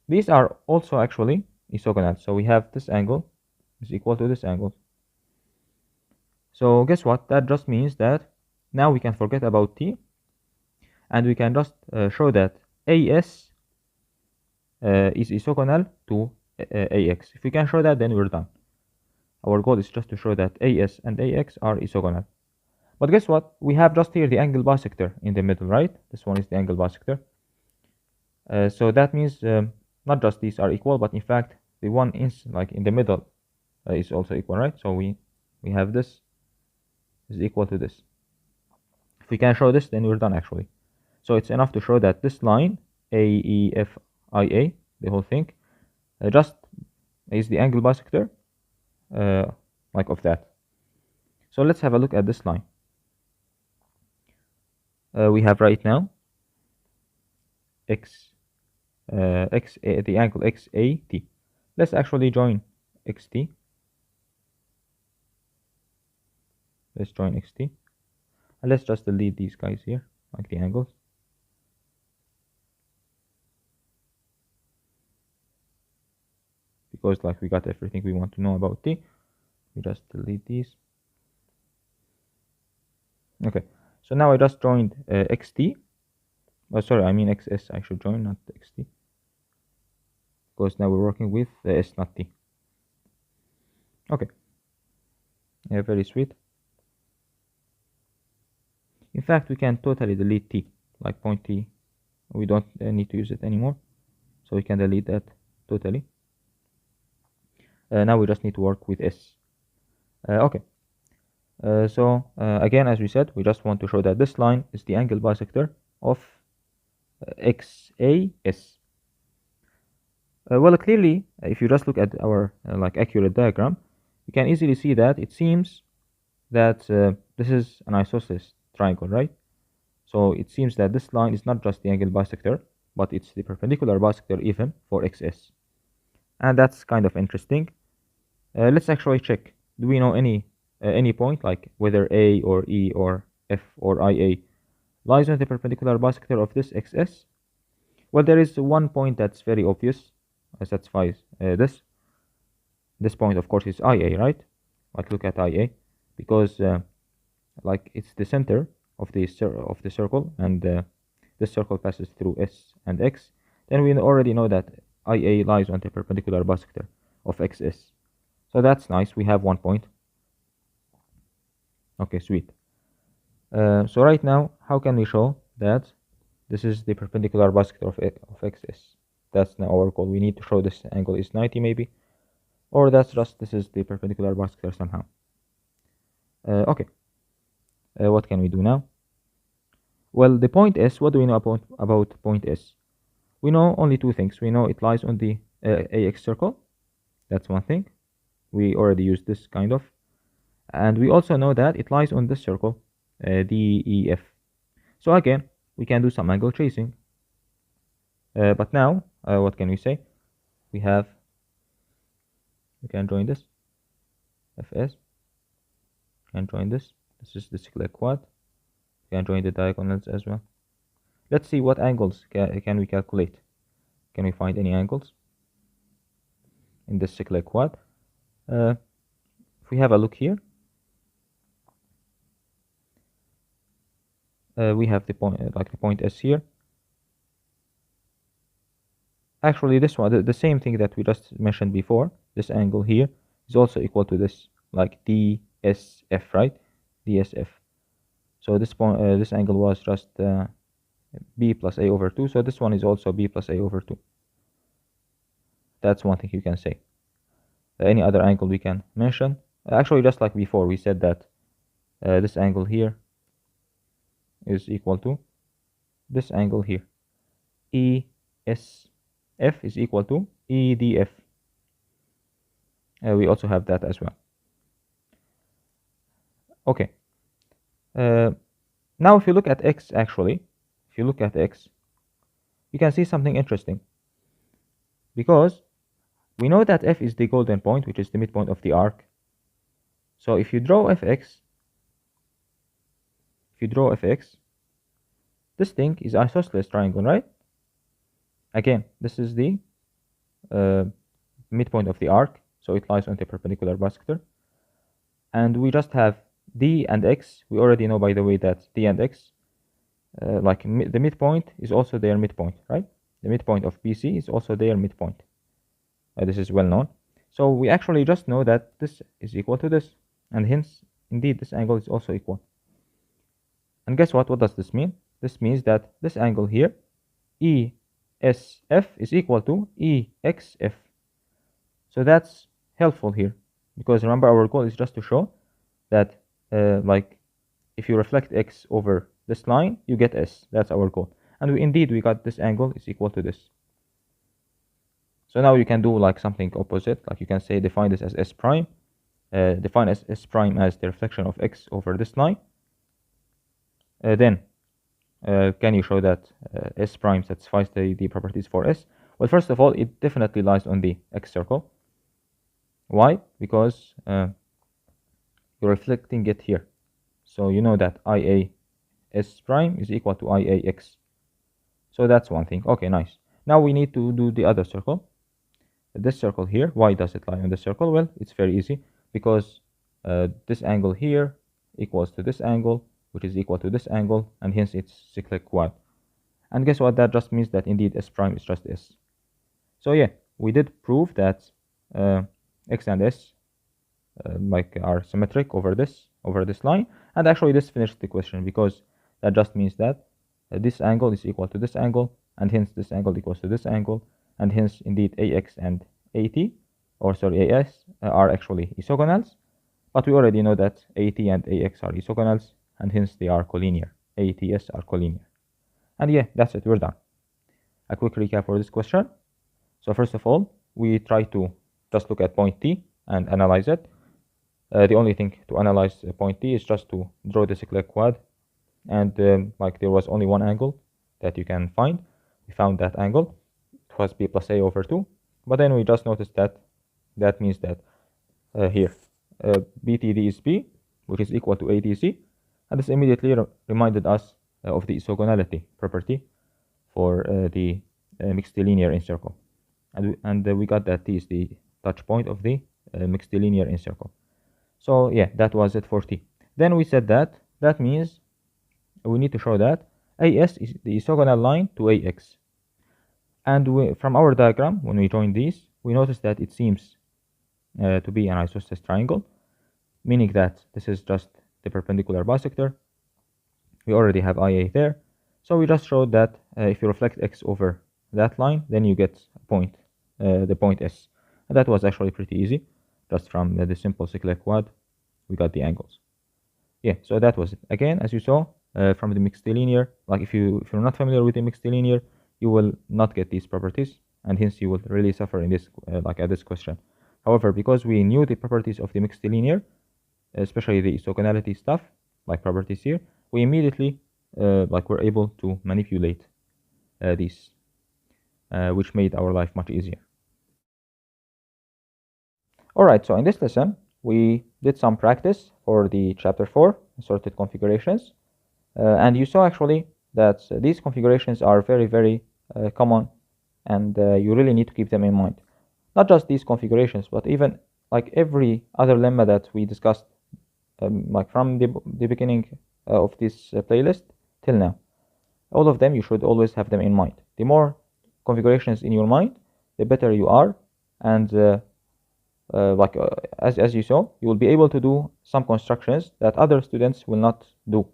[SPEAKER 1] these are also actually isogonal. So we have this angle is equal to this angle. So guess what? That just means that now we can forget about T, and we can just show that AS is isogonal to AX. If we can show that, then we're done. Our goal is just to show that AS and AX are isogonal. But guess what? We have just here the angle bisector in the middle, right? This one is the angle bisector. So that means not just these are equal, but in fact the one in the middle is also equal, right? So we have this is equal to this. If we can show this, then we're done actually. So it's enough to show that this line AEFIA, the whole thing, just is the angle bisector like of that. So let's have a look at this line. We have right now the angle XAT. Let's actually join XT. Let's join XT. And let's just delete these guys here, like the angles. Because like we got everything we want to know about T. We just delete these. Okay, so now I just joined XT. Oh, sorry, I mean XS. I should join, not XT. Because now we're working with S, not T. Okay. Yeah, very sweet. In fact, we can totally delete T, like point T. We don't need to use it anymore. So we can delete that totally. Now we just need to work with S. Okay. So again, as we said, we just want to show that this line is the angle bisector of XAS. Well, clearly, if you just look at our like accurate diagram, you can easily see that it seems that this is an isosceles triangle, right? So it seems that this line is not just the angle bisector, but it's the perpendicular bisector even for XS. And that's kind of interesting. Let's actually check. Do we know any point, like whether A or E or F or IA lies on the perpendicular bisector of this XS? Well, there is one point that's very obvious, satisfies this point, of course, is IA, right? Like, look at IA, because like it's the center of the circle, and this circle passes through S and X. Then we already know that IA lies on the perpendicular bisector of XS. So that's nice. We have 1 point. Okay, sweet. So right now, how can we show that this is the perpendicular bisector of XS? That's now our goal. We need to show this angle is 90 maybe, or that's just this is the perpendicular bisector somehow. Okay. What can we do now? Well, the point S, what do we know about point S? We know only two things. We know it lies on the AX circle. That's one thing. We already used this kind of. And we also know that it lies on this circle, DEF. So again, we can do some angle tracing. But now, what can we say? We can join this, FS. We can join this. This is the cyclic quad. We can join the diagonals as well. Let's see what angles can we calculate. Can we find any angles in this cyclic quad? If we have a look here, we have the point, like the point S here. Actually, this one, the same thing that we just mentioned before, this angle here is also equal to this, like DSF, right? DSF. So this point, this angle was just B plus A over 2. So this one is also B plus A over 2. That's one thing you can say. Any other angle we can mention? Actually, just like before, we said that this angle here is equal to this angle here. ESF is equal to EDF. We also have that as well. Okay. Now if you look at X, actually, if you look at X, you can see something interesting. Because we know that F is the golden point, which is the midpoint of the arc. So if you draw Fx, this thing is isosceles triangle, right? Again, this is the midpoint of the arc, so it lies on the perpendicular bisector. And we just have D and X. We already know, by the way, that D and X, like the midpoint is also their midpoint, right? The midpoint of BC is also their midpoint. This is well known. So we actually just know that this is equal to this, and hence, indeed, this angle is also equal. And guess what? What does this mean? This means that this angle here, ESF, is equal to EXF. So that's helpful here, because remember, our goal is just to show that like if you reflect X over this line, you get S. That's our goal. And we got this angle is equal to this. So now you can do like something opposite, like you can say define this as S prime, define S prime as the reflection of X over this line. Then can you show that S prime satisfies the properties for S? Well, first of all, it definitely lies on the X circle. Why? Because you're reflecting it here. So you know that IA S prime is equal to IA X. So that's one thing. Okay, nice. Now we need to do the other circle. This circle here, why does it lie on the circle? Well, it's very easy, because this angle here equals to this angle, which is equal to this angle, and hence it's cyclic quad. And guess what? That just means that indeed S prime is just S. So yeah, we did prove that X and S like are symmetric over this line, and actually this finished the question, because that just means that this angle is equal to this angle, and hence this angle equals to this angle, and hence indeed AX and AT or sorry, AS are actually isogonals, but we already know that AT and AX are isogonals, and hence they are collinear. ATS are collinear. And yeah, that's it, we're done. A quick recap for this question. So first of all, we try to just look at point T and analyze it. The only thing to analyze point T is just to draw the cyclic quad, and like there was only one angle that you can find. We found that angle. It was B plus A over 2, but then we just noticed that that means that here BTD is B, which is equal to ATC, and this immediately reminded us of the isogonality property for the Mixtilinear Incircle, and we got that T is the touch point of the Mixtilinear Incircle. So yeah, that was it for T. Then we said that means we need to show that AS is the isogonal line to AX. And from our diagram, when we join these, we notice that it seems to be an isosceles triangle, meaning that this is just the perpendicular bisector. We already have IA there. So we just showed that if you reflect X over that line, then you get a point, the point S. And that was actually pretty easy. Just from the simple cyclic quad, we got the angles. Yeah, so that was it. Again, as you saw from the Mixtilinear, like if you're not familiar with the Mixtilinear, you will not get these properties, and hence you will really suffer in this like at this question. However, because we knew the properties of the Mixtilinear, especially the isogonality stuff, like properties here, we immediately like were able to manipulate these, which made our life much easier. Alright, so in this lesson, we did some practice for the chapter 4, assorted configurations, and you saw actually that these configurations are very, very common, and you really need to keep them in mind. Not just these configurations, but even like every other lemma that we discussed, like from the beginning of this playlist till now. All of them, you should always have them in mind. The more configurations in your mind, the better you are, and as you saw, you will be able to do some constructions that other students will not do,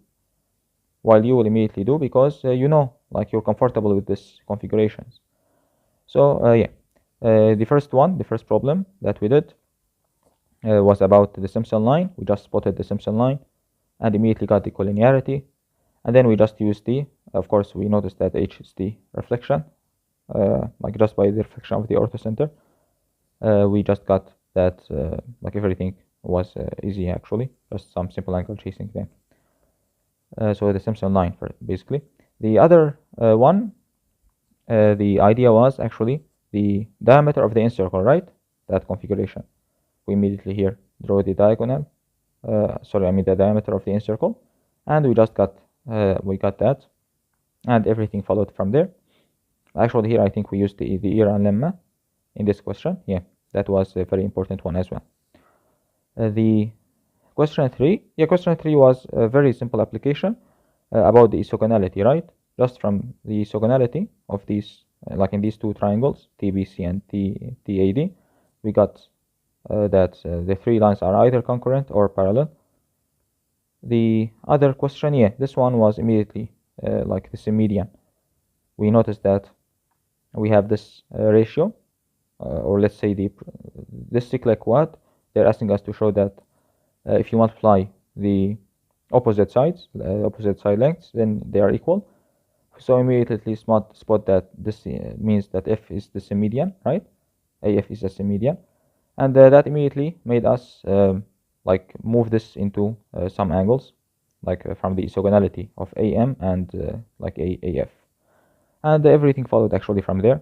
[SPEAKER 1] while you will immediately do because you know, like you're comfortable with these configurations. So yeah, the first problem that we did was about the Simpson line. We just spotted the Simpson line and immediately got the collinearity, and then we just used the, of course, we noticed that H is the reflection, like just by the reflection of the orthocenter. We just got that like everything was easy actually, just some simple angle chasing there. So the Simpson line for basically. The other one, the idea was actually the diameter of the incircle, right? That configuration. We immediately here draw the diagonal, the diameter of the incircle, and we just got that, and everything followed from there. Actually, here I think we used the Iran lemma in this question. Yeah, that was a very important one as well. The question 3, question 3 was a very simple application about the isogonality, right? Just from the isogonality of these, like in these two triangles, TBC and TAD, we got that the three lines are either concurrent or parallel. The other question, this one was immediately like the Symmedian. We noticed that we have this ratio, or let's say this cyclic quad. They're asking us to show that if you multiply the opposite sides, opposite side lengths, then they are equal. So immediately spot that this means that F is the Symmedian, right? AF is a Symmedian, and that immediately made us like move this into some angles, like from the isogonality of AM and like AF, and everything followed actually from there.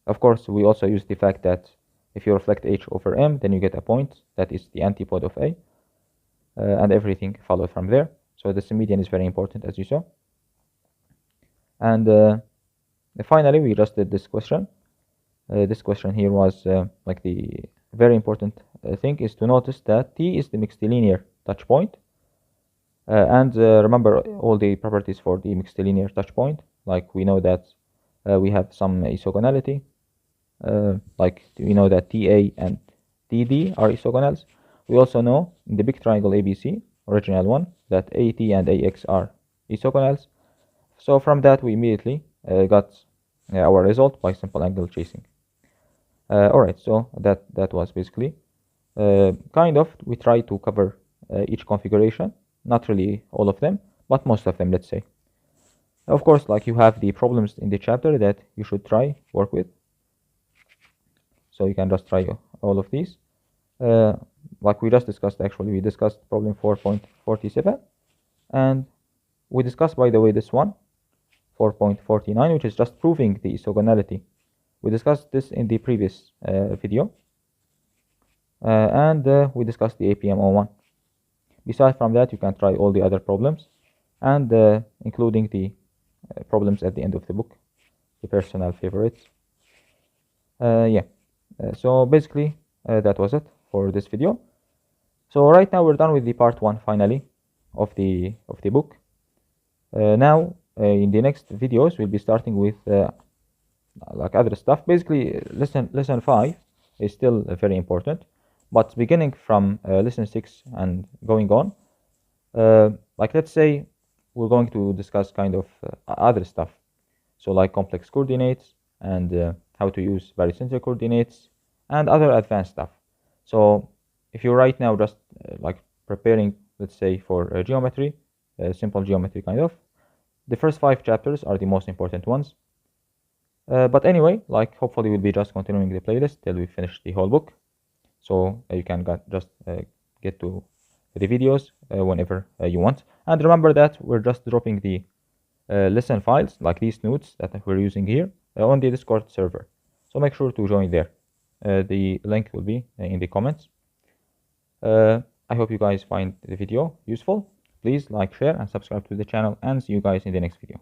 [SPEAKER 1] Of course, we also use the fact that if you reflect H over M, then you get a point that is the antipode of A, and everything followed from there. So the Symmedian is very important, as you saw. And finally, we just did this question. This question here was like the very important thing is to notice that T is the Mixtilinear touch point. And remember all the properties for the Mixtilinear touch point. Like we know that we have some isogonality. Like we know that TA and TD are isogonals. We also know in the big triangle ABC, original one, that AT and AX are isogonals. So from that we immediately got our result by simple angle chasing. All right, so that was basically kind of, we try to cover each configuration, not really all of them, but most of them, let's say. Of course, like, you have the problems in the chapter that you should try work with, so you can just try all of these. Like we just discussed, actually, we discussed problem 4.47, and we discussed, by the way, this one, 4.49, which is just proving the isogonality. We discussed this in the previous video, and we discussed the APMO one. Besides from that, you can try all the other problems, and including the problems at the end of the book, the personal favorites. Yeah, so basically that was it for this video. So right now we're done with the part 1 finally of the book. Now in the next videos we'll be starting with like other stuff. Basically lesson 5 is still very important, but beginning from lesson 6 and going on, like, let's say we're going to discuss kind of other stuff, so like complex coordinates and how to use barycenter coordinates and other advanced stuff. So if you're right now just like preparing, let's say, for geometry, simple geometry kind of, the first 5 chapters are the most important ones. But anyway, like, hopefully we'll be just continuing the playlist till we finish the whole book, so you can just get to the videos whenever you want. And remember that we're just dropping the lesson files, like these notes that we're using here, on the Discord server, so make sure to join there. The link will be in the comments. I hope you guys find the video useful. Please like, share, and subscribe to the channel, and see you guys in the next video.